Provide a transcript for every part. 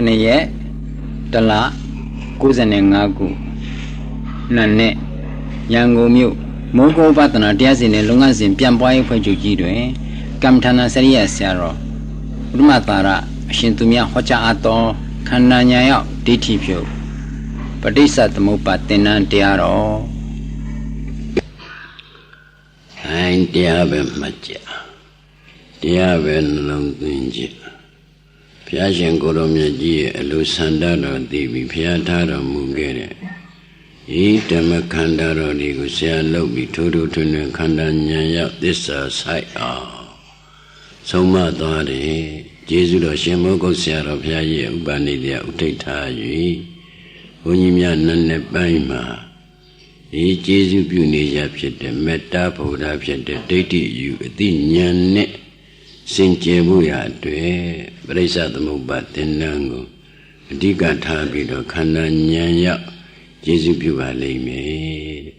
ye Dala Kuzanengaku Nane Yangomu Moko Patana Diazin and Lungas in Piamboy Pajujidwe Kamtana Saria Saro Rumatara Shintumia Hocha Ato Kananya Ditipio Padisa the Mupatina Diaro I Diabe Matia Diabe Longinji Piajan Goromia G. Lusandaro Divi Piataro Mugere Itama Kandaro Nigusia Lobi Turu Tunu Kandanya this side Soma Dore Jesus Shemoko Sierra Pia Ubanidia Uteta Unimia Nane Baima E Jesus Punia Piet Meta Poda Piet Dati you the Nyan Sinchebuya Due Bresa the Mubatenango Diga Tabido Kandanya Jesus Pua Lame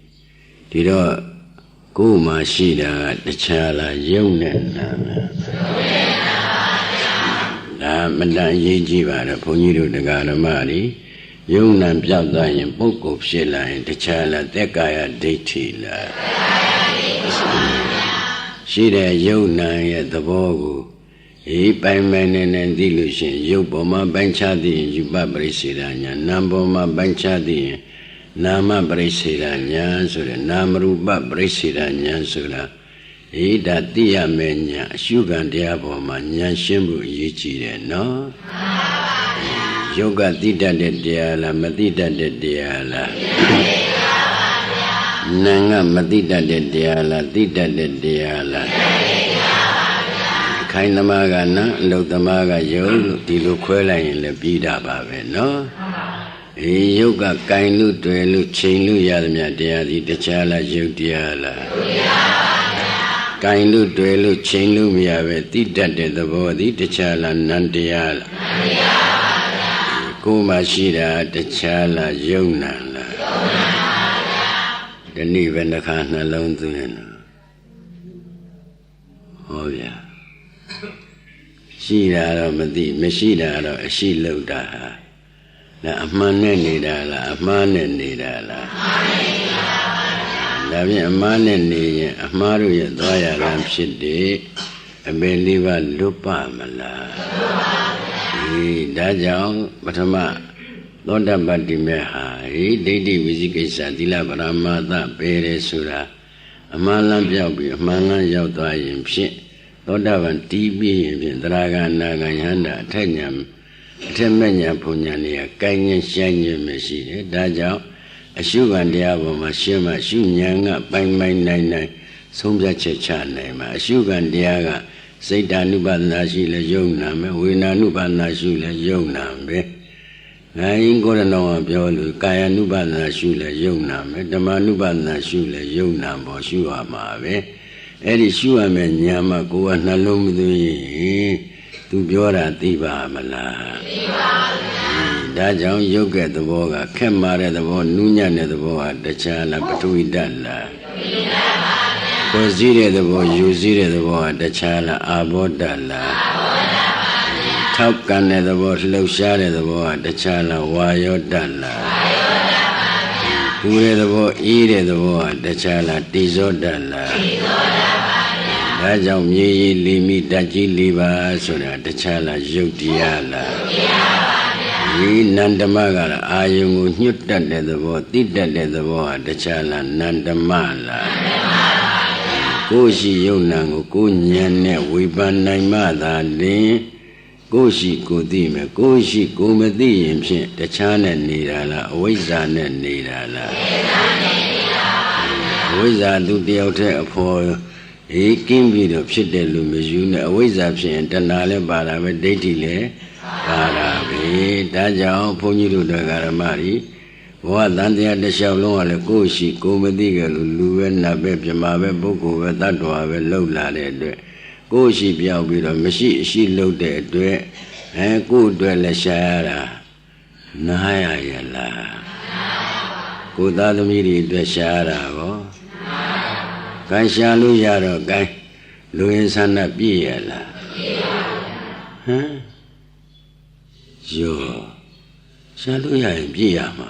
Dido Kuma Shida the Chala Yonan La Manda Yijiva the Punido the Garamari Yonan Piazza and Boko Shilla and the Chala Dekaya Detila Shida Yonan at the Bogu E by man and delusion Yoboma Banchadi Yubabri Sidanya Namboma Banchadi Nama Bresidanya Sura Namruba Bresidanya Sura Ida Dia Menya Sugan Diaboma Nyan Shimbu Yichi no Yoga Dida de Diala Madida de Diala Nanga Madida de Diala Dida de Diala Kainamagana Lotamaga Yo Dilu Quella in the Bida Babe no Yoga Kainu Duelu Chinu Yadmia Diadi the Chala Yudiala Kainu Duelu Chinu Miave Dida de the body the Chala Nandiala Kuma Shida the Chala Yonala The Niven the Kana London Oh yeah Shida Madi Meshida she looked at her La Amane Nidala, Amane Nidala. Lavi Amane Ni, Amaru Doya Ram Shidi, a believer Lupa Mala. Dajang, Batama, Loda Badimeha, he Didi Vizikisa, Dila Baramata, Pere Sura, Amala Yabi, Amala Yautoyim Shit, Loda Van TV, Draga Nagayanda, Tenyam. Temenya Punyania, Kanya Shanya Messi, Daja, a sugar diabo, Shema, Shunyanga, Bang Bang 99, Somza Chechana, a sugar diaga, Seta Nuba Nashila Yonam, Wina Nuba Nashula Yonam, I ain't got to know of your Kaya Nuba Nashula Yonam, Damanuba Nashula Yonam, or Shua Mave, Eddie Shuaman Yama, go and Nalum. Tu Biora Diva Mala Dajang Yoga the Boga, Kemara the Bo, Nunya the Boa, the Chala, Batui Dalla Kozire the Bo, Yuzire the Boa, the Chala, Abodalla Taukan the Bo, Loshare the Boa, the Chala, Wayo Dalla Ure the Bo, Ire the Boa, the Chala, Tizo Dalla Dajang Yi Limi Daji Liva Sura the Chala Yudiala Nandamagala Ayungu Nuta de the Bo, Tita de the Bo, the Chala Nandamala Koshi Yonango Kunyane Wiban Naimada Li Koshi Kudime Koshi Kumadi the Chana Nidala Wizana Nidala Wizard the outer for He came with a shit that Lumizuna, always absent, and Nale Barabe, Datile, Barabe, Daja, Poniru the Garamari, what than the other Shalom, Koshi, Komediga, Lulu, Nabe, Jamabe, Boko, that was low lad. Koshi Biao with a machine, she loaded to it, and go to the Shara. Naya Yala. Go down the meeting to Shara. Kanshalu Yaro Gai, Luin Sana Biela. Yo, Shaluya and Piama.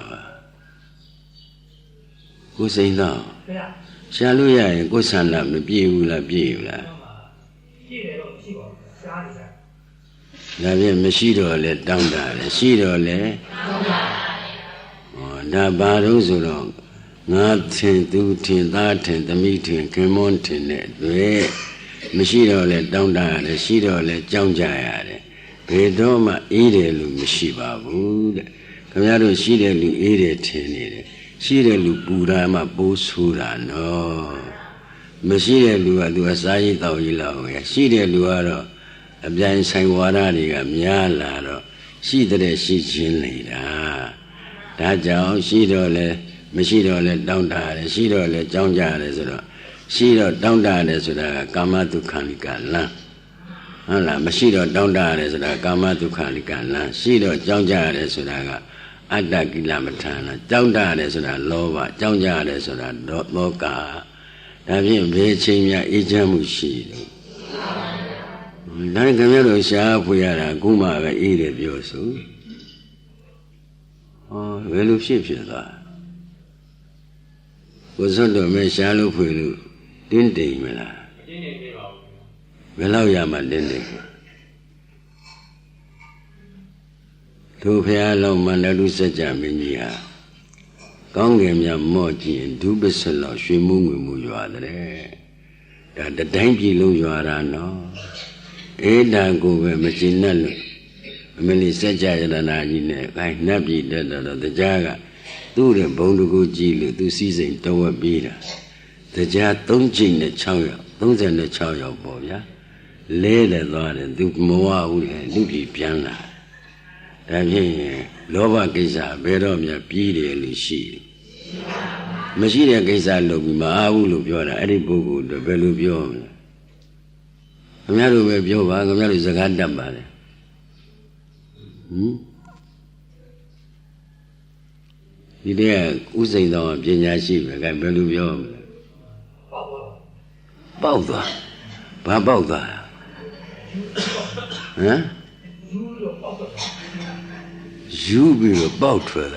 Who say now? Shaluya and Gosana, the Bula Bula. Lavia Mashido let down there, Shido le. Da Baruzo, nothing, 2, 10, 13, the meeting, came on to net. Mashido let down there, the Shido let Jonjaya. Pedoma Edelu Mishiba wood. Camaro Shidelu Edetin. Shidelu Budama Bosura, no. Mashidelu Aduasai Tawila, Shidelu Aro, a blind Sangwaradiga, Mialaro, Shidre Shichin later. Tajao, Shidole, Mashidole down there, Shidole, Jonja, Shido down there, Kamatu Kanikala. Mashido down there is a Kamatu Kalikana, Shido Jonja is a Adakilamatana, down there is a Lova, Jonja is a Moka, Davin Vechimia Ijamushi. Nangamero Sharp, we are a Guma, eat it, Yosu. Oh, well, ship you thought. Was under me shallow for you, didn't they, Mila? Below Yamadin. To pay along Mandalusa Jaminia. Gongam Yamoji and Dubisala, Shimu, you are there. That the dainty low you are no. Ada go where Machinello. Melissa Jayana, I nappy the Jaga. Do the Bondugo Jilu, do season Tower Bida. The Jat don't jing the chow, don't send the chow your boy. Later, Lord, and do more, and do be piano. That means, Lova Gisa, better of your beauty and she. Machine Gisa look, Maulu, your Edibugu, the Belubio. I'm not aware of your I'm not a Gandam. You dare, who say no, Pinya sheep, I got Belubio. Bauda. Babauda. Huh? You be about for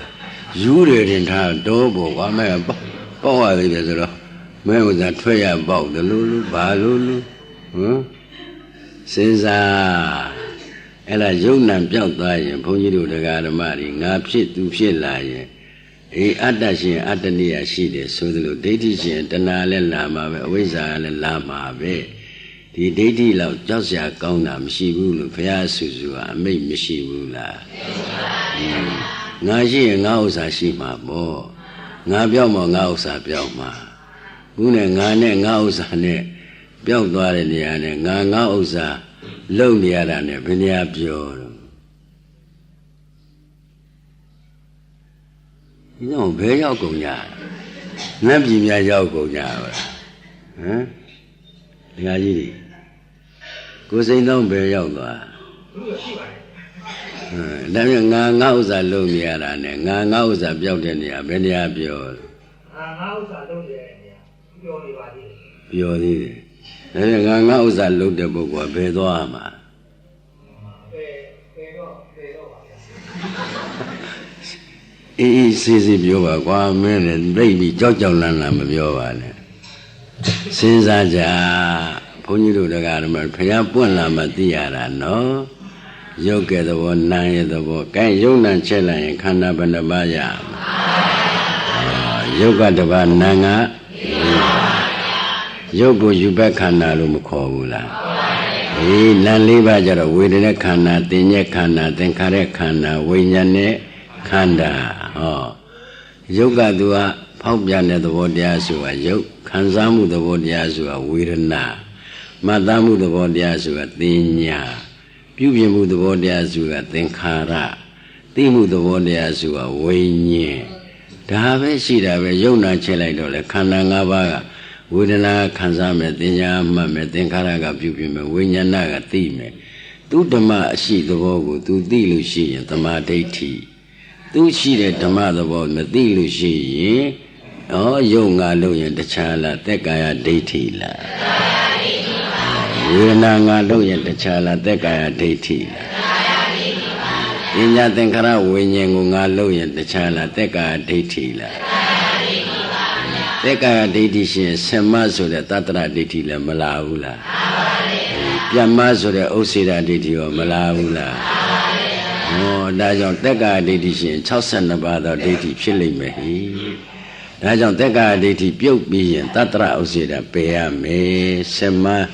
you didn't have double. I may have bought it. Man was that tray about the Lulu, Balulu. Huh? Since Ella Jonan built and Pony the Gadamari, Nap shit to shit lie. A Adashi Atania she so the Dati and Tanale Lama, Wiza and Lama Bay. The deity love Josia Gonam, she will fair Suzua, make me she will. Naji and Nausa Shima Bo. Nabiamo Nausa Bioma. Gune Nane Nausa ne. Biomarian, Nangausa, Lonian, Venia Bio. You know, very Yogoya. Nabimia Yogoya. Huh? Yadi. Go say no, very Yoga. Then Nangausa Lonia and Nangausa Biotania, Venia Bio. Bio. Then Nangausa looked the book of Bedoama. He says if you are 1 minute, baby, Jojo Lana Mabioane. Since I Punido the Garmer, Payapuna Matiara, no? You get the 1 9 of the book. Can you not chella and Kanabandabaya? You got the one Nanga. You go you back Kanalum Kovula. He Naliba Jara, Widina Kana, Dinya Kana, then Kare Kana, Winyane Kanda. Oh, Yoga dua Paubiana the Wodiasua, Yok, Kanzamu the Wodiasua, Wirana, Madamu the Wodiasua, Dinya, Pubiamu the Wodiasua, Tenkara, Timu the Wodiasua, Winye. Tahave Shida, Yona Chelaidole, Kanangabaga, Wirana, Kanzame, Dinya, Mame, Tenkaraga, Pubium, Winyanaga, Time. Do the ma she the Vogu, do Dilu she and the ma deity. Do she the Tamada about Madilu she, oh, young Aloyan, the Chala, Tekaya deity. We're not Aloyan, the Chala, Tekaya deity. Inya Tenkara Winyangunga Loyan the Chala Teka Ditila Teka Ditishin Semazo the Tatra Ditila Malaula Yamazo the Osira Ditio Malaula Oh Dajon Teka Ditishin Chosan about the Diti Chilimehi Dajon Teka Diti Pubi and Tatra Osira Peame Sema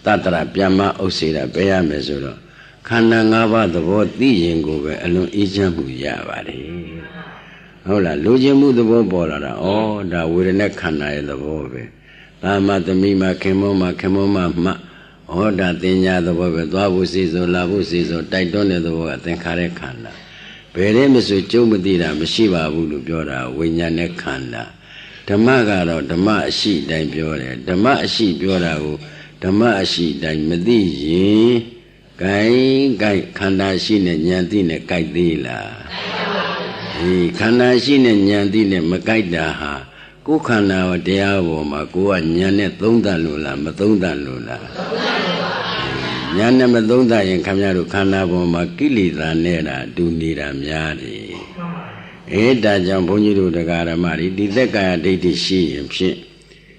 Tatra Piama Osira Peame Zoro Khanda ngāပါးသဘောသိရင်ကိုပဲအလွန်အေးချမ်းမှုရပါတယ်ဟုတ်လားလူချင်းမှုသဘောပေါ်လာတာဩဒါဝေဒနာခန္ဓာရဲ့သဘောပဲသာမသမီးမှာခင်မောမှာခင်မောမှာမှဩဒါတင်ညာသဘောပဲသွားဖို့စီဆိုလာဖို့စီဆိုတိုက်တွန်းတဲ့သဘောကသင်္ခါရခန္ဓာဘယ်နဲ့မဆိုကျုံမသိတာမရှိပါဘူးလို့ပြောတာဝိညာဉ်နဲ့ခန္ဓာဓမ္မကတော့ဓမ္မအရှိတိုင်းပြောတယ်ဓမ္မအရှိပြောတာကိုဓမ္မအရှိတိုင်းမသိရင်Gai khanda shi ne nyanti ne gai di la. Khanda shi ne nyanti ne magai da ha. Ku khanda wa deya wo ma ku wa nyan ne thongda lo la ma thongda lo la. Nyan ne ma thongda yin khamya ru khanda wo ma kilita ne la du ni da mya de. Da jaung bhunji ru dagara ma ri di thekkaya daitti shi yin phit.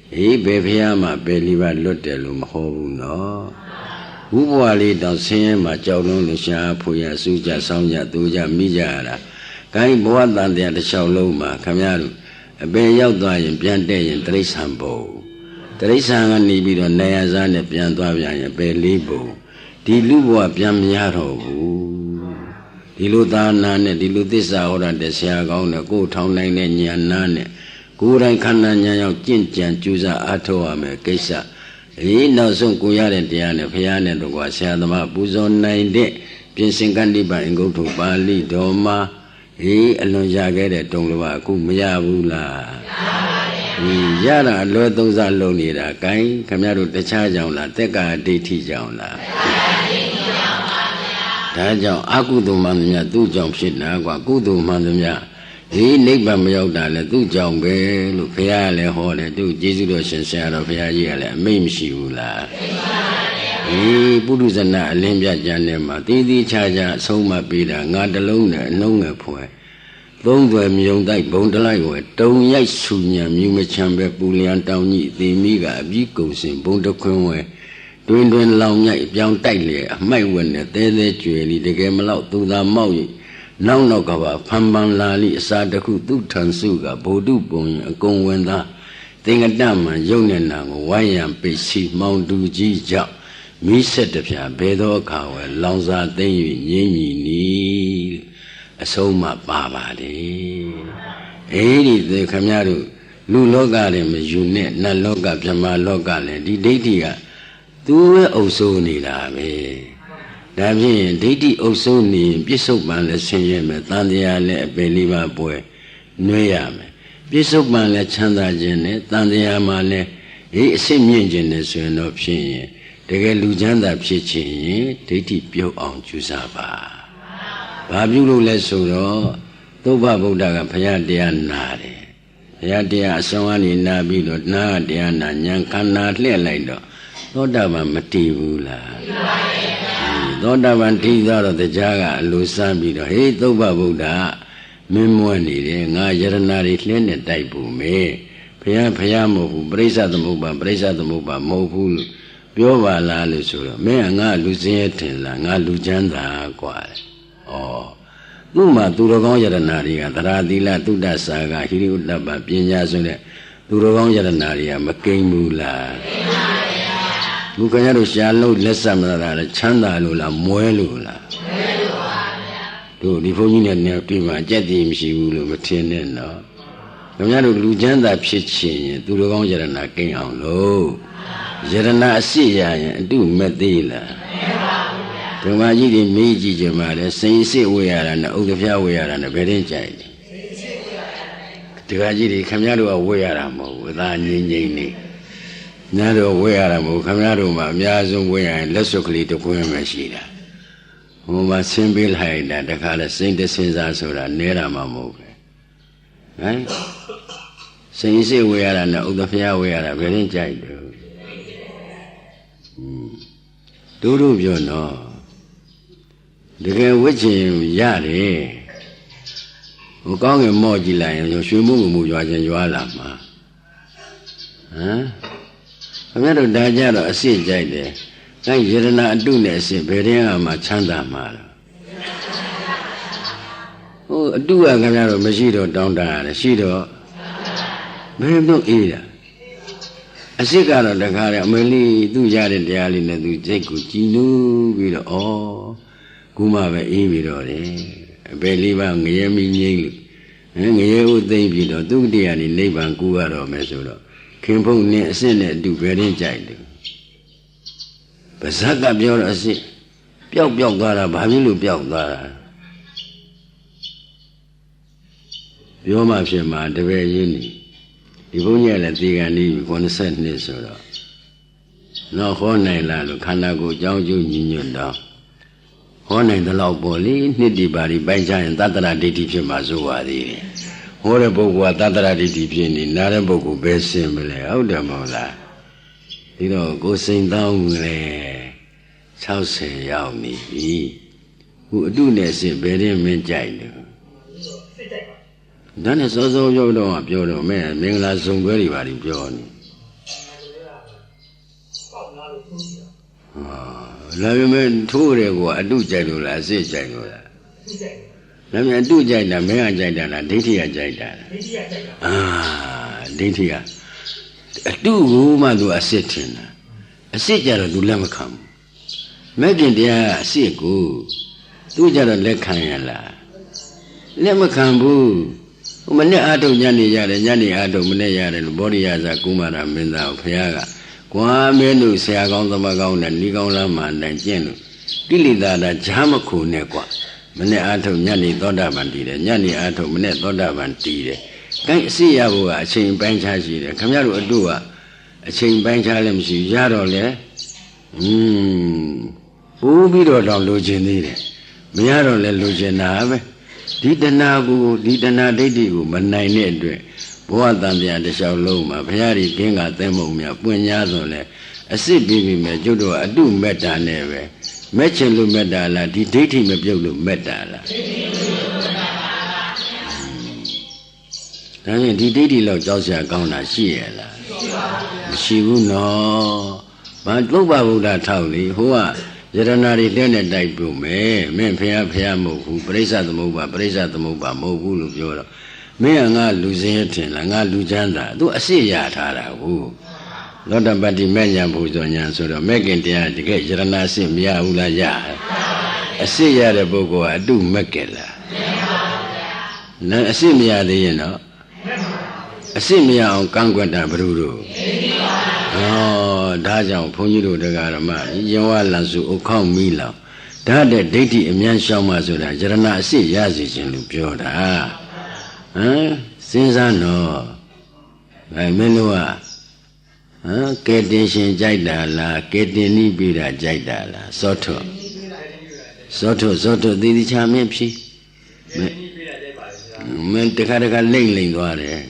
Be phaya ma be li ba luat de lo ma ho bu no. Ubwali down saying my children, the sharp, who ya suja, soundja, duja, mijara. Kai boa than the Shaloma, Kamaru, a bay out there in Piante and Trace Hambo. Trace Hanga Nibido, Nayazan, a Piantuavia, a bay libo. Di Luba Piamiaro. Di Lutana, di Lutisa, or the Siagon, the go town line and Yanane. Kurai Kananya, Jinjan, Juza, Atoame, Kesa. No son Kuyan Diana, Piana, the Guasiadama, Buzon 9 Pinsingandi and go to Bali, Doma, alone Jagger, Tongua, Kumyabula. Yara, Lord, those are lonely, Kai, Kamaru, the Chajaula, Teka, Diti Jaula. Taja, Akudu Mania, do jump shit now, Gudu Mandamia. Neighbor Myoda, do jump, Lupiale, Hole, do Jesus and Sarah of Yale, Mame Shula. Buduzana, Limbia Janema, Didi Chaja, Soma Bida, not alone, no poet. Don't wear Myondai, Bondalai, don't yet Sunya, Muma Chamber, Bullian Downy, the Miga, Vicos in Bondo Conway. Dwindling long night, young tightly, my winner, there, Julie, the game allowed to the Maui. Now no cover, Pamban Lali, Sadaku, Tansuga, Bodu Bone, a Gongwenda, Thing a Dama, Yonena, Wayam, Pesi, Mount Duji Jap, Me set up ya, Bedo Cow, Lonza, Yemi, Ni, a Soma Baba de Edi, the Kamaru, Lulogalem, Junet, Naloga, Jama Logale, the Datia, do also need a Davi, Didi also need Bishopman, the senior, Tandia, Beliva boy, Noyame. Bishopman, the Chanda Jene, Tandia Male, a same genus, no option. The Lujanda Pichi, Didi Pio on Chusaba. Babu Lesoro, Toba Budaga, Payadia Nade. Payadia, Sawani Nabi, Nadiana, Yankana, Lelaido, Todava Mativula. Dodavan teeth out of the Jaga, Lusambi, hey, Toba Buddha, Memoani, Najaranari, Lended Taipu, me, Payamo, Bresa the Muba, Mopul, Piova La Lusura, me and I Lucietilla, Nga Lujanda, Quad. Oh, Numa, Turogon Yaranari, Taradila, Tuda Saga, Hiriudaba, Pinyasune, Turogon Yaranaria, Makemula. Mukayaro shallow lessamara, Chanda Lula, Muelula. To the Fogina Neptima, Jetim, she will obtain no. Kamyaro Lujanda Pitchin, Turogon Yarana came on low. Yarana Sia, do Medila. Tomaji Meiji Jamada, Saint Say we are an Ogafia we are an a very child. Tivajiri Kamyaro away Aramo without Nini. Nado wearamo, Camaruma, Miazum wear and lessocally to Quemashida. Uma simple hide that the color Saint Cesar Nera Mamove. Right? Saint Say we are an Ogafia we are a very child. Duru, you know. တကယ်ဝိချင်ရတယ်ဟိုကောင်းငယ်မော့ကြည့်လိုက်ရင်ရွှေမှုမှုရွာချင်းရွာလာမှာဟမ်ခင်ဗျားတို့ဒါကြတော့အစ်စ်ကြိုက်တယ်အဲယရဏအတုနဲ့အစ်စ်ဘယ်တည်းကမှချမ်းသာမှာလားဟိုအတုကခင်ဗျားတို့မရှိတော့တောင်းတရတယ်ရှိတော့ဘယ်တော့အေးတာအစ်စ်ကတော့တခါလေအမေလေးသူ့ရတဲ့တရားလေးနဲ့သူစိတ်ကိုကြည်နူးပြီးတော့ခုမှပဲအေးပြီးတော့တယ်အပေလေးပါငရဲမီငိမ့်လို့ငရဲဥသိမ့်ပြီးတော့သူတည်းကနေနိဗ္ဗာန်ကူရတော့မယ်ဆိုတော့ခင်ဖုံနဲ့အစ်စ်နဲ့အတူပဲရင်ကြိုက်တယ်ပါဇက်ကပြောတော့အစ်စ်ပျောက်သွားတာဘာဖြစ်လို့ပျောက်သွားတာပြောမှဖြစ်မှာတပည့်ရင်းနေဒီဘုန်းကြီးကလည်းဒီကနေ့90နှစ်ဆိုတော့တော့ဟောနိုင်လားလို့ခန္ဓာကိုယ်အကြောင်းကျိုးညီညွတ်တော့ဟောနိုင်တဲ့လောက်ပေါ့လေနှစ်ဒီပါရီပိုင်းခြားရင်သတ္တရဒိဋ္ဌိဖြစ်မှာဆိုပါသေးတယ်ဟောတဲ့ပုဂ္ဂိုလ်ကသတ္တရဒိဋ္ဌိဖြစ်နေနားတဲ့ပုဂ္ဂိုလ်ပဲဆင်မလဲဟုတ်တယ်မဟုတ်လားဒီတော့ကိုယ်စိန်တောင်းလေ60ရောက်နေပြီခုအတုနဲ့စစ်ဘယ်ရင်မင်းကြိုက်တယ်ဒါနဲ့စောစောပြောတော့ပြောတော့မင်းမင်္ဂလာစုံပွဲတွေပါလိပြောနေလာပြီမင်းထိုးတယ်ကွာအတုကြိုက်လို့လားအစစ်ကြိုက်လို့လားလာပြီအတုကြိုက်တာမင်းကကြိုက်တာလားဒိဋ္ဌိကကြိုက်တာလားဒိဋ္ဌိကအတုကိုမှသူအစစ်ထင်တာအစစ်ကြတော့သူလက်မခံဘူးမဲ့ခင်တရားအစစ်ကိုသူကြတော့လက်ခံရလားလက်မခံဘူးမနဲ့အာထုံညနေရတယ်ညနေအာထုံမနဲ့ရတယ်လို့ဘောဓိယဇာကုမာရမင်းသားကိုဘုရားကကွာမင်းတို့ဆရာကောင်းသမကောင်းနဲ့ဤကောင်းလားမှန်တိုင်ကျင့်လို့ကိလေသာတာဈာမခုနဲ့ကွာမနဲ့အာထုံညနေသောတာပန်တည်တယ်ညနေအာထုံမနဲ့သောတာပန်တည်တယ်အဲအစီရဖို့ကအချိန်ပိုင်းခြားရှိတယ်ခင်ဗျားတို့အတုကအချိန်ပိုင်းခြားလည်းမရှိရတော့လေပိုးပြီးတော့တော့လိုချင်သေးတယ်မရတော့လဲလိုချင်တာပဲဒီတဏှာကိုဒီတဏှာဒိဋ္ဌိကိုမနိုင်တဲ့အတွက်ဘဝတန်ပြန်တစ်လျှောက်လုံးမှာဘုရားကြီးကင်းကသဲမုံများပွင့်ညာဆိုလဲအစ်စ်ပြီးပြီမဲ့ကျွတ်တော့အတုမေတ္တာနဲ့ပဲမဲ့ချင်လို့မေတ္တာလားဒီဒိဋ္ဌိမပြုတ်လို့မေတ္တာလားဒါဖြင့်ဒီဒိဋ္ဌိလောက်ကြောက်စရာကောင်းတာရှိရလားမရှိဘူးနော်ဘာသုဘဗုဒ္ဓထောက်လေဟိုကယရဏတွေတဲ့နဲ့တိုက်ပြုမယ်မင်းဖះမဟုတ်ဘူးပရိစ္ဆသမုပ္ပါပရိစ္ဆသမုပ္ပါမဟုတ်ဘူးလို့ပြောတော့မင်းကငါလူစင်းရထင်လားငါလူချမ်းသာသူအစစ်ရထားတာဟုတ်သောတပတ္တိမဲ့ညာဘုဇောညာဆိုတော့မဲ့ခင်တရားတကယ်ယရဏအစစ်မရဘူးလားရတယ်အစစ်ရတဲ့ပုဂ္ဂိုလ်ကအတုမက်ကဲလားမရပါဘူးဗျာအစစ်မရသေးရင်တော့အစစ်မရအောင်ကန့်ကွက်တာဘယ်လိုတော့ဒါကြောင့်ဘုန်းကြီးတို့တရားဓမ္မယဝလန်စုဥခေါင်းမိလောင်ဒါတဲ့ဒိဋ္ဌိအမြန်ရှောင်းမှဆိုတာယရဏအစစ်ရစေခြင်းလို့ပြောတာစဉ်းစားတော့မင်းတို့ကကဲတင်ရှင်ကြိုက်တာလားကဲတင်နိပိတာကြိုက်တာလားစောထွတ်သီတိချမင်းဖြီးမင်းတခါလိမ့်သွားတယ်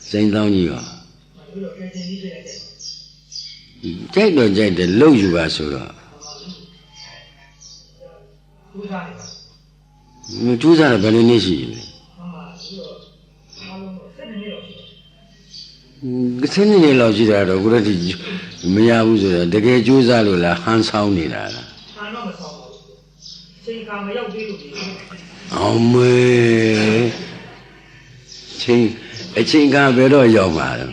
စိန်သောင်းကြီးရောကြိုက်တယ်လှုပ်ယူပါဆိုတော့ကျူးစားတယ်ဘယ်လိုနည်းရှိလဲ10နှစ်လောက်ရှိတာတော့ကိုရတိမရဘူးဆိုတော့တကယ်ကျူးစားလို့လားဟန်ဆောင်နေတာလားဟန်တော့မဆောင်ပါဘူးချိန်ကမရောက်သေးလို့အောင်မေအချိန်ကဘယ်တော့ရောက်မှာလဲ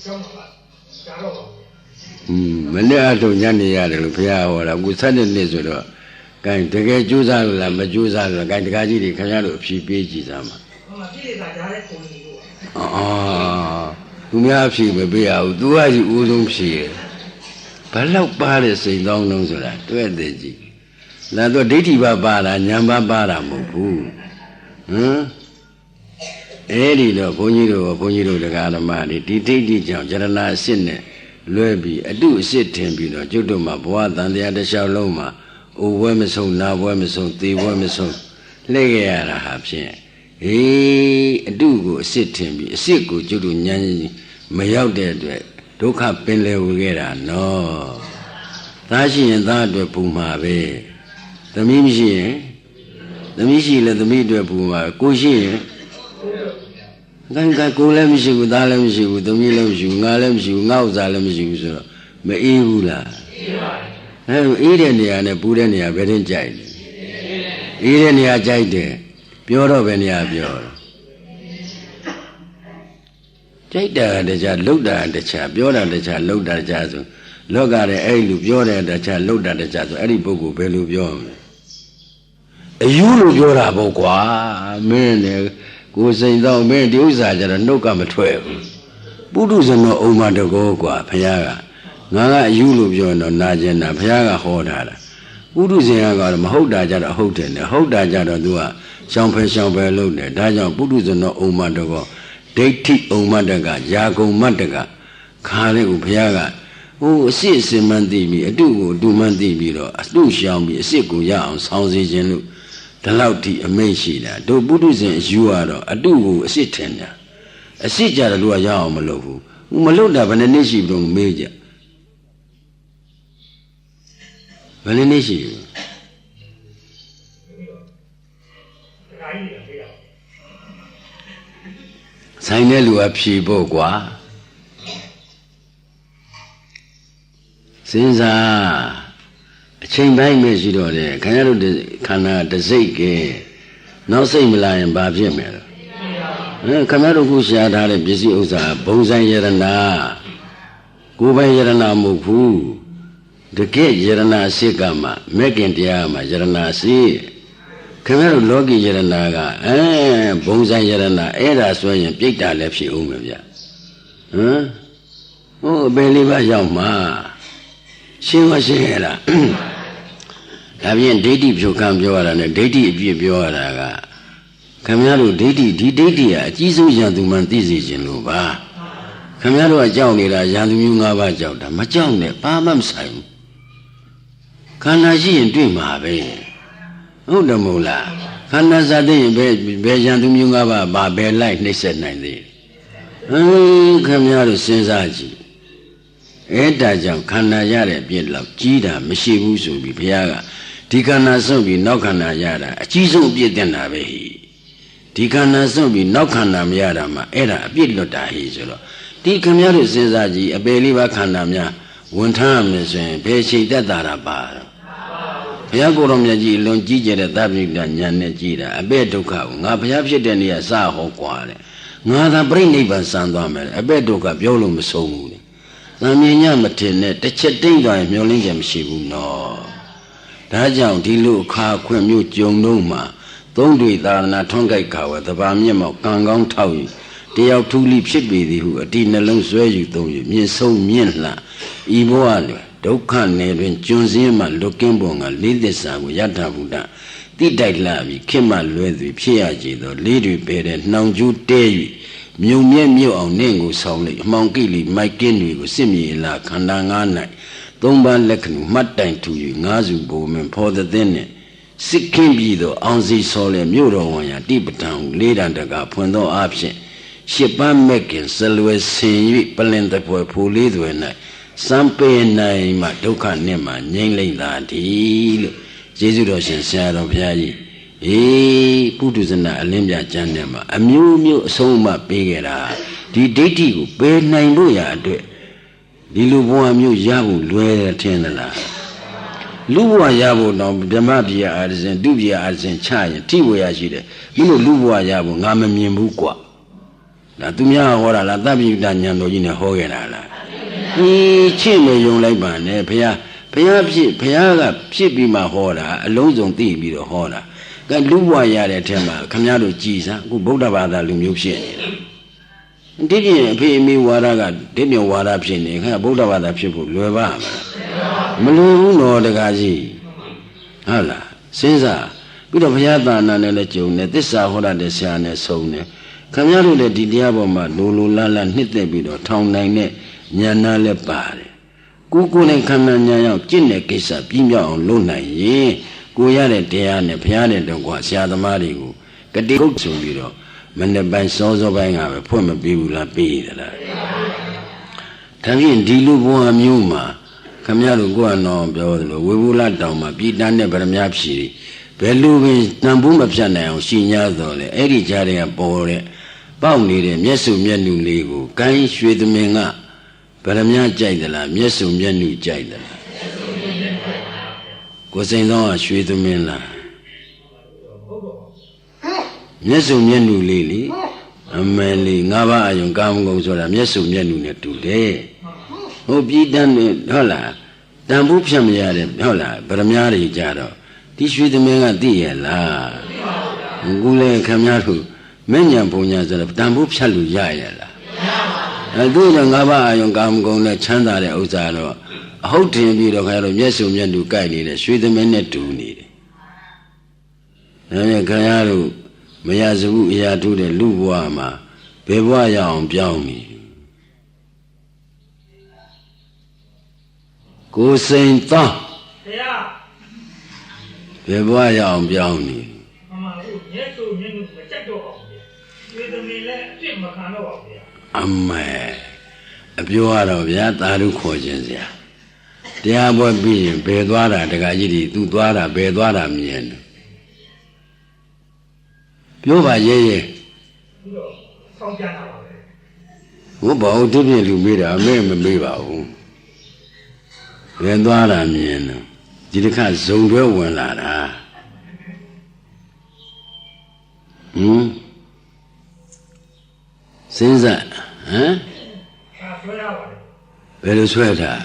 ရောက်ပါဒါတော့မနေ့အထုံညနေရတယ်လို့ဘုရားဟောတာအခု7နှစ်ဆိုတော့ကဲတကယ်ကြိုးစားလို့လားမကြိုးစားလို့လားကဲတကားကြီးတွေခင်ဗျားတို့အဖြေပေးကြည့်စမ်းပါဟုတ်ပါပြည့်နေတာကြားတဲ့ပုံကြီးလို့သူများအဖြေမပေးရဘူးသူကကြီးဦးဆုံးဖြေဘလောက်ပါတဲ့စိတ်သောင်းလုံးဆိုတာတွေ့တဲ့ကြည့်လာတော့ဒိဋ္ဌိပါတာဉာဏ်ပါတာမဟုတ်ဘူးအဲ့ဒီတော့ဘုန်းကြီးတို့တရားဓမ္မတွေဒီဒိဋ္ဌိကြောင့်ယရဏအစစ်နဲ့လွဲပြီးအတုအစစ်ထင်ပြီးတော့ကျွတ်တို့မှာဘဝတန်တရားတစ်လျှောက်လုံးမှာအိုဘွဲမဆုံးနာဘွဲမဆုံးသေဘွဲမဆုံးလှည့်ခဲ့ရတာဟာဖြင့်အတုကိုအစစ်ထင်ပြီးအစစ်ကိုကျွတ်တို့ဉာဏ်မရောက်တဲ့အတွက်ဒုက္ခပင်လည်ဝေခဲ့တာနော် သားရှိရင်သားအတွက်ပူမှာပဲသမီးမရှိရင်သမီးရှိလဲသမီးအတွက်ပူမှာကိုရှိရင်ကိုလည်းမရှိဘူးသားလည်းမရှိဘူးသမီးလည်းမရှိဘူးငါလည်းမရှိဘူးငါဥစ္စာလည်းမရှိဘူးဆိုတော့မအေးဘူးလားအေးတဲ့နေရာနဲ့ပူတဲ့နေရာဘယ်ရင်ကြိုက်လဲအေးတဲ့နေရာကြိုက်တယ်ပြောတော့ဘယ်နေရာပြောကြိုက်တာတခြားလှုပ်တာတခြားပြောတာတခြားလှုပ်တာတခြားဆိုလောကရဲ့အဲ့လူပြောတယ်တခြားလှုပ်တာတခြားဆိုအဲ့ဒီပုဂ္ဂိုလ်ဘယ်လိုပြောမလဲအယူလို့ပြောတာပေါ့ကွာမင်းလည်းကိုယ်စိန်တော့မင်းဒီဥစ္စာကြတော့နှုတ်ကမထွက်ဘူးပုထုဇဏောဥမ္မာတကောကွာဘုရားကငါကအယူလို့ပြောတော့နာကျင်တာဘုရားကဟောထားတာပုထုဇဉ်ကတော့မဟုတ်တာကြတော့ဟုတ်တယ်နဲ့ဟုတ်တာကြတော့ तू ကရှောင်ဖယ်လုပ်တယ်ဒါကြောင့်ပုထုဇဏောဥမ္မာတကောဒိဋ္ဌိဥမ္မာတကယာကုံမတ္တကခါလေးကိုဘုရားကဟိုအစစ်အစင်မှန်သိပြီးအတုကိုအတုမှန်သိပြီးတော့အတုရှောင်ပြီးအစစ်ကိုရအောင်ဆောင်းစေခြင်းလို့ဒီလောက်ထိအမိန့်ရှိတာတို့ပုထုဇဉ်အယူကတော့အတုကိုအစစ်ထင်တာအစစ်ကြတော့ तू ကရအောင်မလုပ်ဘူးမလုပ်တာဘယ်နှစ်ရှိပြီတော့မေးကြဘယ်နှစ်ရှိပြီဆိုင်တဲ့လူကဖြေဖို့ကွာစဉ်းစားအချိန်ပိုင်းပဲရှိတော့တယ်ခင်ဗျားတို့ခန္ဓာတစိတ်ကဲနောက်စိတ်မလာရင်ဘာဖြစ်မလဲခင်ဗျားတို့ခုရှားထားတဲ့ပစ္စည်းဥစ္စာဘုံဆိုင်ယရနာကိုယ်ပိုင်ယရနာမဟုတ်ဘူးတကယ်ယရနာအစစ်ကမှမဲ့ခင်တရားမှာယရနာအစစ်ခင်ဗျားတို့လောကီယရနာကဘုံဆိုင်ယရနာအဲ့ဒါဆိုရင်ပြိတ္တာလည်းဖြစ်ဦးမယ်ဗျဟမ်ဟိုအပင်လေးပါရောက်မှာရှင်းမရှင်းရလားဒါဖြင့်ဒိဋ္ဌိဖြုတ်ခံပြောရတာနဲ့ဒိဋ္ဌိအပြည့်ပြောရတာကခင်ဗျားတို့ဒိဋ္ဌိဒီဒိဋ္ဌိကအကြီးဆုံးယန္တုမှန်သိစေခြင်းလို့ပါခင်ဗျားတို့ကကြောက်နေတာယန္တုမျိုး၅ပါးကြောက်တာမကြောက်နဲ့ဘာမှမဆိုင်ဘူးခန္ဓာရှိရင်တွေ့မှာပဲဟုတ်တယ်မဟုတ်လားခန္ဓာစားတဲ့ရင်ဘယ်ယန္တုမျိုး၅ပါးဘာဘယ်လိုက်နှိမ့်ဆက်နိုင်သေးခင်ဗျားတို့စဉ်းစားကြည့်အဲ့ဒါကြောင့်ခန္ဓာရတဲ့အပြည့်လောက်ကြီးတာမရှိဘူးဆိုပြီးဘုရားကဒီခန္ဓာစွန့်ပြီးနောက်ခန္ဓာရတာအကြီးဆုံးအပြည့်တင်တာပဲဒီခန္ဓာစွန့်ပြီးနောက်ခန္ဓာမရတာမှအဲ့ဒါအပြည့်လွတ်တာဟိဆိုတော့ဒီခင်ဗျားတို့စဉ်းစားကြည့်အပေလေးပါခန္ဓာများဝန်ထမ်းရမယ်ဆိုရင်ဘယ်ချိန်တက်တာပါတော့ဘုရားကိုယ်တော်မြတ်ကြီးအလွန်ကြီးကျယ်တဲ့သဗ္ဗညုတဉာဏ်နဲ့ကြည်တာအပေဒုက္ခကိုငါဘုရားဖြစ်တဲ့နေရာစဟောကွာတဲ့ငါသာပြိဋိဘံစံသွားမယ်အပေဒုက္ခပြောလို့မဆုံးဘူးသံမြင်ညမထင်နဲ့တစ်ချက်တိမ့်သွားရင်မျောလင်းချက်မရှိဘူးနော်ဒါကြောင့်ဒီလိုအခါခွင့်မျိုးကြုံတော့မှသုံးတွေသာသနာထွန်းကြိုက်ခါဝဲတဘာမျက်မှောက်ကံကောင်းထောက်ယူတယောက်ထူးလိဖြစ်ပေသည်ဟုအတိနှလုံးဆွဲယူသုံးယူမြင့်ဆုံးမြင့်လှဤဘဝလွယ်ဒုက္ခနယ်တွင်ကျွန်းစင်းမှလွတ်ကင်းပေါ်ကလေးသစ္စာကိုယထာဘုဒ္ဓတိတိုက်လှပြီးခင်မလွဲသူဖြစ်ရကြသောလေးတွေပဲတဲ့နှောင်ကျူးတဲ၍မြုံမြဲမြုပ်အောင်နင့်ကိုဆောင်လိုက်အမောင်ကိလိမိုက်ကင်းတွေကိုစစ်မြေလာခန္ဓာ၅၌သုံးပါးလက္ခဏာမှတ်တိုင်ထူ၍ငါးစုဘုံမင်ဖော်တဲ့နှင့်စစ်ခင်းပြီးသောအောင်စီစောလဲမြို့တော်ဝန်ရာတိပဋ္ဌာန်ဟုလေးတန်တကဖွင့်သောအဖြစ်ရှစ်ပန်းမက်ကင်ဇလွယ်ဆင်၍ပလင်တပွဲဖိုလေးသွဲ၌စံပေနိုင်မှဒုက္ခနှင့်မှငြိမ့်လိမ့်သာသည်လို့ကျေးဇူးတော်ရှင်ဆရာတော်ဘုရားကြီးပုထုဇဏအလင်းပြကျမ်းထဲမှာအမျိုးမျိုးအဆုံးအမပေးခဲ့တာဒီဒိဋ္ဌိကိုပယ်နိုင်လို့ရအတွက်ဒီလူဘဝမျိုးရဖို့လွယ်တယ်ထင်သလားလူဘဝရဖို့တော့ဗြဟ္မပြည့်အာရဇင်ဒုပြည့်အာရဇင်ချရင်ထိဝရရှိတယ်မင်းတို့လူဘဝရဖို့ငါမမြင်ဘူးကွာဒါသူများဟောတာလားသဗ္ဗညုတဉာဏ်တော်ကြီးနဲ့ဟောခဲ့တာလားချင့်နေယုံလိုက်ပါနဲ့ဘုရားကဖြစ်ပြီးမှဟောတာအလုံးစုံသိပြီးတော့ဟောတာကလူဘဝရတဲ့အထက်မှာခမည်းတော်ကြည်စမ်းအခုဗုဒ္ဓဘာသာလူမျိုးဖြစ်နေတာဒီပြင်အဖေအမေဝါဒကဒီပြင်ဝါဒဖြစ်နေခင်ဗျဗုဒ္ဓဘာသာဖြစ်ဖို့လွယ်ပါမလားမလွယ်ဘူးနော်တကားကြီးဟုတ်လားစဉ်းစားပြီးတော့ဘုရားသာနာနဲ့လည်းကြုံတယ်သစ္စာဟောတဲ့ဆရာနဲ့ဆုံတယ်ခင်ဗျားတို့လည်းဒီတရားပေါ်မှာလိုလားနှစ်သက်ပြီးတော့ထောင်နိုင်တဲ့ဉာဏ်နာလည်းပါတယ်ကိုယ်နဲ့ခန္ဓာဉာဏ်ရောက်ကျင့်တဲ့ကိစ္စပြီးမြောက်အောင်လုပ်နိုင်ရင်ကိုရတဲ့တရားနဲ့ဘုရားနဲ့တော့ကွာဆရာသမားတွေကိုကတိကုတ်ဆိုပြီးတော့မနေ့ပိုင်းစောပိုင်းကပဲဖွင့်မပေးဘူးလားပေးရလားဒါဖြင့်ဒီလိုဘဝမျိုးမှာခ Kamiaru go no Biolo, we will let down my beat down never miapsi. Beluvi, Nambuma Piana, Sinya Dole, Eddie Jari and Bore, Bounty, Yesu Menu Lego, Kai Sweet Menga, Paramia Jaidala, Yesu Menu Jaidala. Coseno, Sweet Mena. Yesu Menu Lily, Ameli, Nava, and Gam goes on Yesu Menu today. Oh, be done, hola. Dambu Piamia, hola, Paramia Jaro. This with the men at the la Gule Kamiaru, many Punyas of Dambu Chalu Yayala. I do the Nava, young Gam Gona Chanda Ozano, a whole team be of Yesum Yandu Kaini, sweet the men to need. Nanya Kayaru, Mayazu Yatu the Luwama, Bevoya on Piaumi. Go Saint Thought. Bề bóa dòng dòng nè. Mẹ, bữa đó bây ta được khôi chân gì? Thì bữa bây bề đoá ra, cái gì đi, tu đoá ra, bề đoá ra miền. Bữa vậy gì? Tôi bảo tiếp nhận lưu bề ra, mình bề bảo. Bề đoá ra miền. Chỉ được khai giống đứa quên là đã. Xin dạ, hả? Về được xuê thả.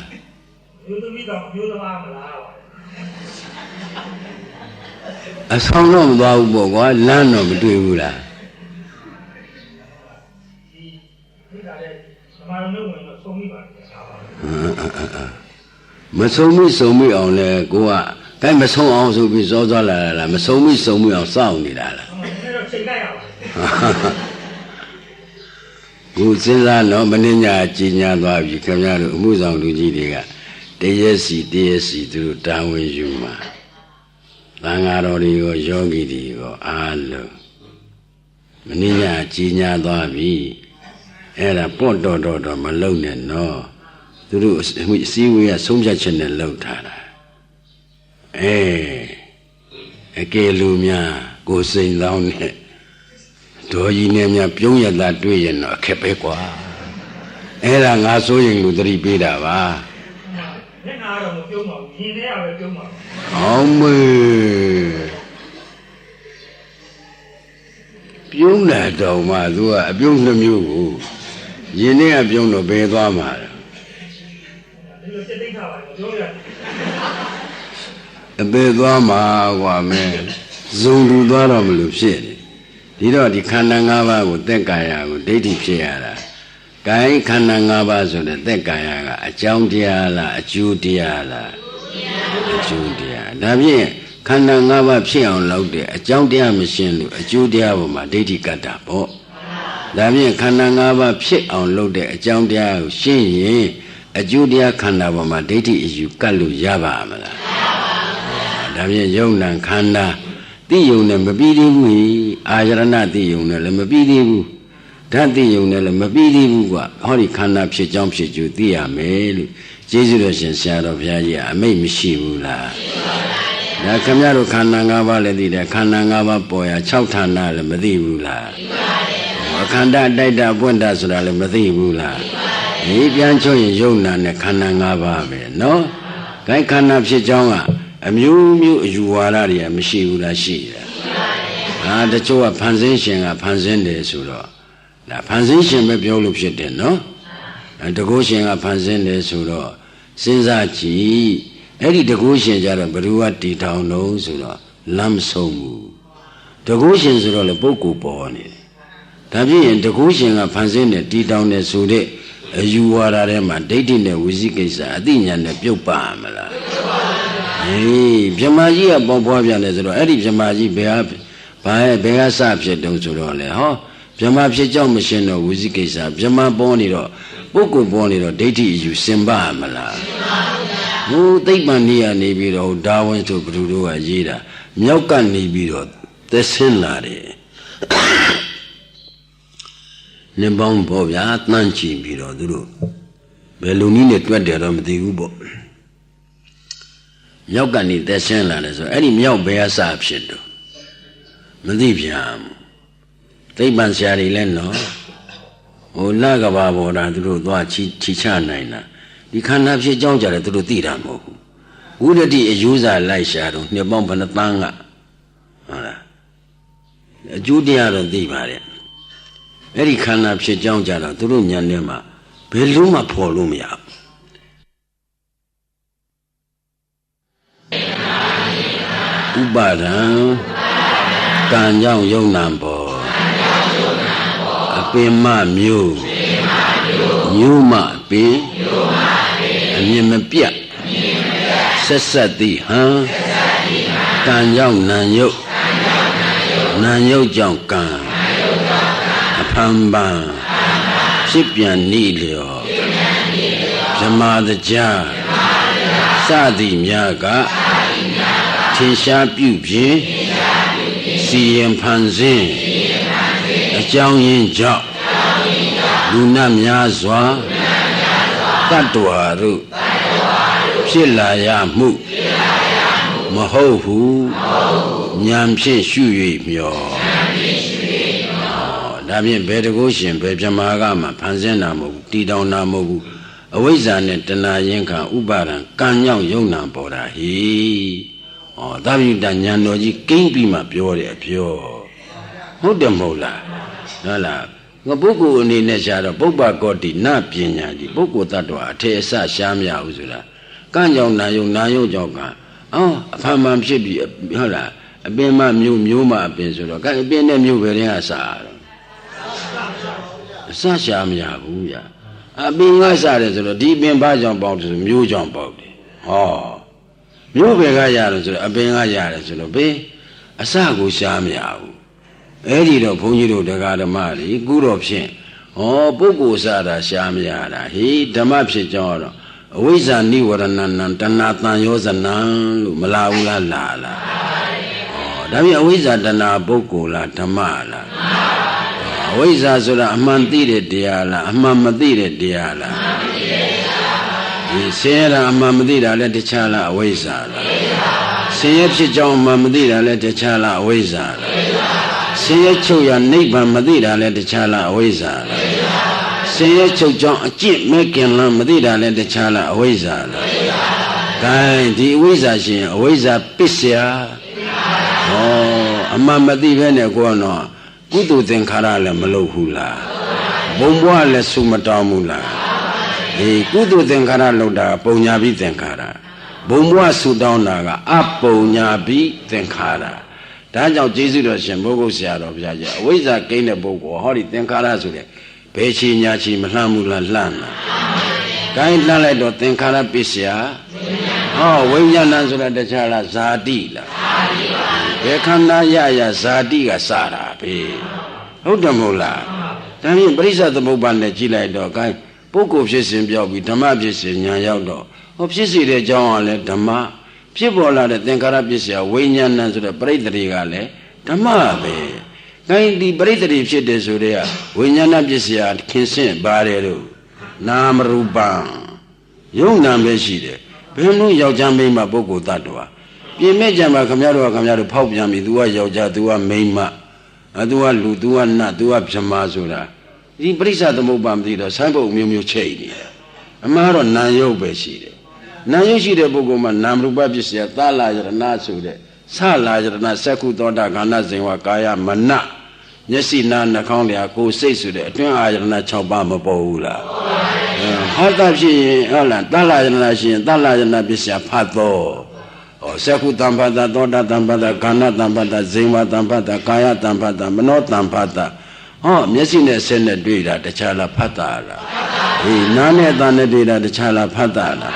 Xong nó mà vào bộ quá, lan nó mà tùy vụ là. Mà sống mi ông này cô ạ, cái mà sống ông rồi bị rõ là mà sống mi ông sao như là. Cô sinh ra nó mà nên nhà chỉ nhà đoà vì các nhà được mua dòng đồ gì đi cả, tế sĩ từ trang nguyên dùng mà, đang ở đó đi có yogi đi có alo, mà nên nhà chỉ nhà đoà vì, là bọn đó mà lâu nè nó. Tôi sĩ quý sống ra chân là lâu thả ra. Cái lưu nha, cô sinh lao nè. Tôi ý nè nha, biểu nhận làတွေ့ရင်တော့ခက်ပဲကွာ.အဲ့ဒါငါစိုးရင်လူသတိပေးတာပါ. မျက်နှာတော့မပြုံးပါဘူး။ရင်ထဲကပဲပြုံးပါဘူး။ အောင်မေပြုံးတာတော့မှသူကအပြုံးနှမျိုးကိုရင်ထဲကပြုံးတော့ဘယ်သွားမှာလဲ အပေသွားမှာကွာမဲဇုံလူသွားတော့မလို့ဖြစ်နေဒီတော့ဒီခန္ဓာ၅ပါးကိုသက်ကာယကိုဒိဋ္ဌိဖြစ်ရတာဂိုင်းခန္ဓာ၅ပါးဆိုတဲ့သက်ကာယကအကြောင်းတရားလားအကျိုးတရားလားအကျိုးတရားဒါဖြင့်ခန္ဓာ၅ပါးဖြစ်အောင်လုပ်တဲ့အကြောင်းတရားမရှင်းလို့အကျိုးတရားပေါ်မှာဒိဋ္ဌိကတ္တာပေါ့ဒါဖြင့်ခန္ဓာ၅ပါးဖြစ်အောင်လုပ်တဲ့အကြောင်းတရားကိုရှင်းရင်အကျိုးတရားခန္ဓာပေါ်မှာဒိဋ္ဌိအယူကတ်လို့ရပါမလားဒါဖြင့်ယုံနာခန္ဓာသိယုံနဲ့မပြီးသေးဘူးအာရဏသိယုံနဲ့လည်းမပြီးသေးဘူးဓာတ်သိယုံနဲ့လည်းမပြီးသေးဘူးကွာဟောဒီခန္ဓာဖြစ်ကြောင်းဖြစ်ကျိုးသိရမယ်လို့ကျေးဇူးတော်ရှင်ဆရာတော်ဘုရားကြီးကအမိတ်မရှိဘူးလားဒါခင်ဗျားတို့ခန္ဓာ၅ပါးလည်းသိတယ်ခန္ဓာ၅ပါးပေါ်ရ6ဌာနလည်းမသိဘူးလားသိပါဘူးခန္ဓာတိုက်တာပွင့်တာဆိုတာလည်းမသိဘူးလားဒီပြန်ချုပ်ရင်ယုံနာနဲ့ခန္ဓာ၅ပါးပဲနော်ဂိုင်းခန္ဓာဖြစ်ကြောင်းကအမျိုးမျိုးအယူဝါဒတွေကမရှိဘူးလားရှိတယ်ဟာတချို့ကဖန်ဆင်းရှင်ကဖန်ဆင်းတယ်ဆိုတော့ဒါဖန်ဆင်းရှင်ပဲပြောလို့ဖြစ်တယ်နော်တကုရှင်ကဖန်ဆင်းတယ်ဆိုတော့စဉ်းစားကြည့်အဲ့ဒီတကုရှင်ကြတော့ဘယ်သူကတည်ထောင်လို့ဆိုတော့လမ်းမဆုံးဘူးတကုရှင်ဆိုတော့လေပုဂ္ဂိုလ်ပေါ်နေတယ်ဒါဖြစ်ရင်တကုရှင်ကဖန်ဆင်းတယ်တည်ထောင်တယ်ဆိုတဲ့အယူဝါဒထဲမှာဒိဋ္ဌိနဲ့ဝိသိကိစ္စအသိဉာဏ်နဲ့ပြုတ်ပါမလားဗြဟ္မာကြီးကပေါပွားပြန်တယ်ဆိုတော့အဲ့ဒီဗြဟ္မာကြီးဘယ်ကစဖြစ်တုံးဆိုတော့လေဟောဗြဟ္မာဖြစ်ကြောင်းမရှင်းတော့ဝိသိကိစ္စဗြဟ္မာပေါ်နေတော့ပုဂ္ဂိုလ်ပေါ်နေတော့ဒိဋ္ဌိအယူစင်ပါမလားဟိုသိပ္ပံနည်းကနေပြီးတော့ဒါဝင်ဆိုဘုသူတို့ကရေးတာမြောက်ကနေပြီးတော့သက်ဆင်းလာတယ်လင်ပေါင်းပေါ့ဗျာတန်းချီပြီးတော့သူတို့ဘယ်လိုနည်းနဲ့တွက်တယ်တော့မသိဘူးပေါ့ မြောက်ကနေသက်ဆင်းလာတယ်ဆိုအဲ့ဒီမြောက်ဘယ်အစဖြစ်တော့မသိပြန်သိပ္ပံဆရာတွေလည်းနော်ဟိုလကဘာပေါ်တာသူတို့သွားချီချနိုင်တာဒီခန္ဓာဖြစ်ကြောင်းကြတယ်သူတို့သိတာမဟုတ်ဘူးဝိရတိအယူဇာလိုက်ရှာတော့နှစ်ပေါင်းဘယ်နှသန်းကဟုတ်လားအကျိုးတရားတော့သိပါတယ်အဲ့ဒီခန္ဓာဖြစ်ကြောင်းကြတော့သူတို့ဉာဏ်ထဲမှာဘယ်လုံးမှဖော်လို့မရဘူးဥပါဒံကံကြောင့်ယုံနာပေါ်အပင်မမျိုးမျိုးမပင်အမြင်မပြတ်ဆက်ဆက်သည်ဟံကံကြောင့်နာယုတ်နာယုတ်ကြောင့်ကံအဖန်ပန်ဖြစ်ပြန်နေလျောဇမာတကြားစသည်များကထင်ရှားပြုပြင်စီရင်ဖန်ဆင်းအကြောင်းရင်းကြောင့်လူနာများစွာတတ္တဝါတို့ဖြစ်လာရမှုမဟုတ်ဟုဉာဏ်ဖြင့်ရှု၍မျောဒါဖြင့်ဘယ်တကုရှင်ဘယ်ပြမာကမှဖန်ဆင်းတာမဟုတ်ဘူးတည်တောင်တာမဟုတ်ဘူးအဝိဇ္ဇာနဲ့တဏှာရင်းခံဥပါဒံကံကြောင့်ယုံနာပေါ်တာဟိသဗ္ဗညုတဉာဏ်တော်ကြီးကိမ့်ပြီးမှပြောတယ်ပြောဟုတ်တယ်မဟုတ်လားဟုတ်လားငါပုဂ္ဂိုလ်အနေနဲ့ရှားတော့ပုပ္ပကောတိနပညာကြီးပုဂ္ဂိုလ်တ attva အထေအဆရှားမရဘူးဆိုတာကံကြောင့်နာယုံကြောင့်ကအဖန်မှန်ဖြစ်ပြီးဟုတ်လားအပင်မမျိုးမအပင်ဆိုတော့အပင်နဲ့မျိုးပဲတည်းကစားတော့အစရှားမရဘူးဗျအပင်ကစားတယ်ဆိုတော့ဒီပင်ဘာကြောင့်ပေါက်တယ်ဆိုမျိုးကြောင့်ပေါက်တယ်မျိုးပဲကရတယ်ဆိုတော့အပင်ကရတယ်ဆိုတော့ဘေးအစကိုရှားမရဘူးအဲ့ဒီတော့ဘုန်းကြီးတို့တရားဓမ္မတွေကုတော့ဖြင့်ပုဂ္ဂိုလ်စားတာရှားမရတာဟေးဓမ္မဖြစ်ကြောင်းတော့အဝိဇ္ဇာနိဝရဏနံတဏှာတန်ယောဇနံလို့မလာဘူးလားလာလားဒါပြန်အဝိဇ္ဇာတဏှာပုဂ္ဂိုလ်လားဓမ္မလားအဝိဇ္ဇာဆိုတာအမှန်သိတဲ့တရားလားအမှန်မသိတဲ့တရားလားဒီဆင်းရဲတာအမှန်မသိတာလည်းတခြားလားအဝိဇ္ဇာလားဆင်းရဲဖြစ်ကြောင်းအမှန်မသိတာလည်းတခြားလားအဝိဇ္ဇာလားဆင်းရဲချုပ်ရနိဗ္ဗာန်မသိတာလည်းတခြားလားအဝိဇ္ဇာလားဆင်းရဲချုပ်ကြောင်းအကျင့်မဲ့ခင်လမ်းမသိတာလည်းတခြားလားအဝိဇ္ဇာလားဂိုင်းဒီအဝိဇ္ဇာရှင်အဝိဇ္ဇာပစ္စယအမှန်မသိဘဲနဲ့ကိုယ်တော့ကုသိုလ်သင်္ခါရလည်းမလုပ်ဘူးလားဘုံဘွားလည်းဆုမတောင်းဘူးလားဒီကုသိုလ်သင်္ခါရလုပ်တာပုံညာပြီးသင်္ခါရဘုံဘွားဆုတောင်းတာကအပုံညာပြီးသင်္ခါရဒါကြောင့်ကျေးဇူးတော်ရှင်ဘုဂုတ်ဆရာတော်ဘုရားကြီးအဝိဇ္ဇာကိန်းတဲ့ပုဂ္ဂိုလ်ဟောဒီသင်္ခါရဆိုတဲ့ဘယ်ချီညာချီမလှမ်းဘူးလားလှမ်းလားကိုင်းလှမ်းလိုက်တော့သင်္ခါရပစ္စယဝိညာဏဆိုတာတခြားလားဇာတိလားဘယ်ခန္ဓာရဇာတိကစတာပဲဟုတ်တယ်မဟုတ်လားဒါဖြင့်ပရိစ္ဆေသမုပ္ပါနဲ့ကြည့်လိုက်တော့ကိုင်းပုဂ္ဂိုလ်ဖြစ်စဉ်ပြောက်ပြီးဓမ္မဖြစ်စဉ်ညာရောက်တော့ဖြစ်စီတဲ့အကြောင်းကလည်းဓမ္မဖြစ်ပေါ်လာတဲ့သင်္ခါရပစ္စယဝိညာဏဆိုတဲ့ပရိသေတွေကလည်းဓမ္မပဲကိုင်းဒီပရိသေတွေဖြစ်တယ်ဆိုတဲ့ဝိညာဏပစ္စယခင်ဆင့်ပါတယ်လို့နာမရူပံယုံနာပဲရှိတယ်ဘယ်လိုယောက်ျားမိန်းမပုဂ္ဂိုလ်တ attva ပြင်မဲ့ကြမှာခမရတို့ဖောက်ပြန်ပြီ तू ကယောက်ျား तू ကမိန်းမतू ကလူ तू ကနတ် तू ကဗြဟ္မာဆိုတာဒီပရိစ္ဆေသမုပ္ပါမသိတော့ဆိုင်းပုတ်မျိုးမျိုးချိတ်နေတယ်အမှားတော့နာယုတ်ပဲရှိတယ်နာယုတ်ရှိတဲ့ပုဂ္ဂိုလ်မှာနာမရူပပစ္စယသလာယရဏဆိုတဲ့ဆလာယရဏစက္ခုသောတာခန္ဓာဇင်ဝကာယမနမျက်စိနာနှာခေါင်းလျာကိုယ်စိတ်ဆိုတဲ့အတွင်းအာယရဏ6ပါးမပေါ်ဘူးလားဟောတာဖြစ်ရင်ဟုတ်လားသလာယရဏရှိရင်သလာယရဏပစ္စယဖတ်သောစက္ခုတံဖတ်တာသောတာတံဖတ်တာခန္ဓာတံဖတ်တာဇင်ဝတံဖတ်တာကာယတံဖတ်တာမနောတံဖတ်တာမျက်စိနဲ့ဆက်နဲ့တွေ့တာတခြားလားဖတ်တာလားနားနဲ့အသံနဲ့တွေ့တာတခြားလားဖတ်တာလား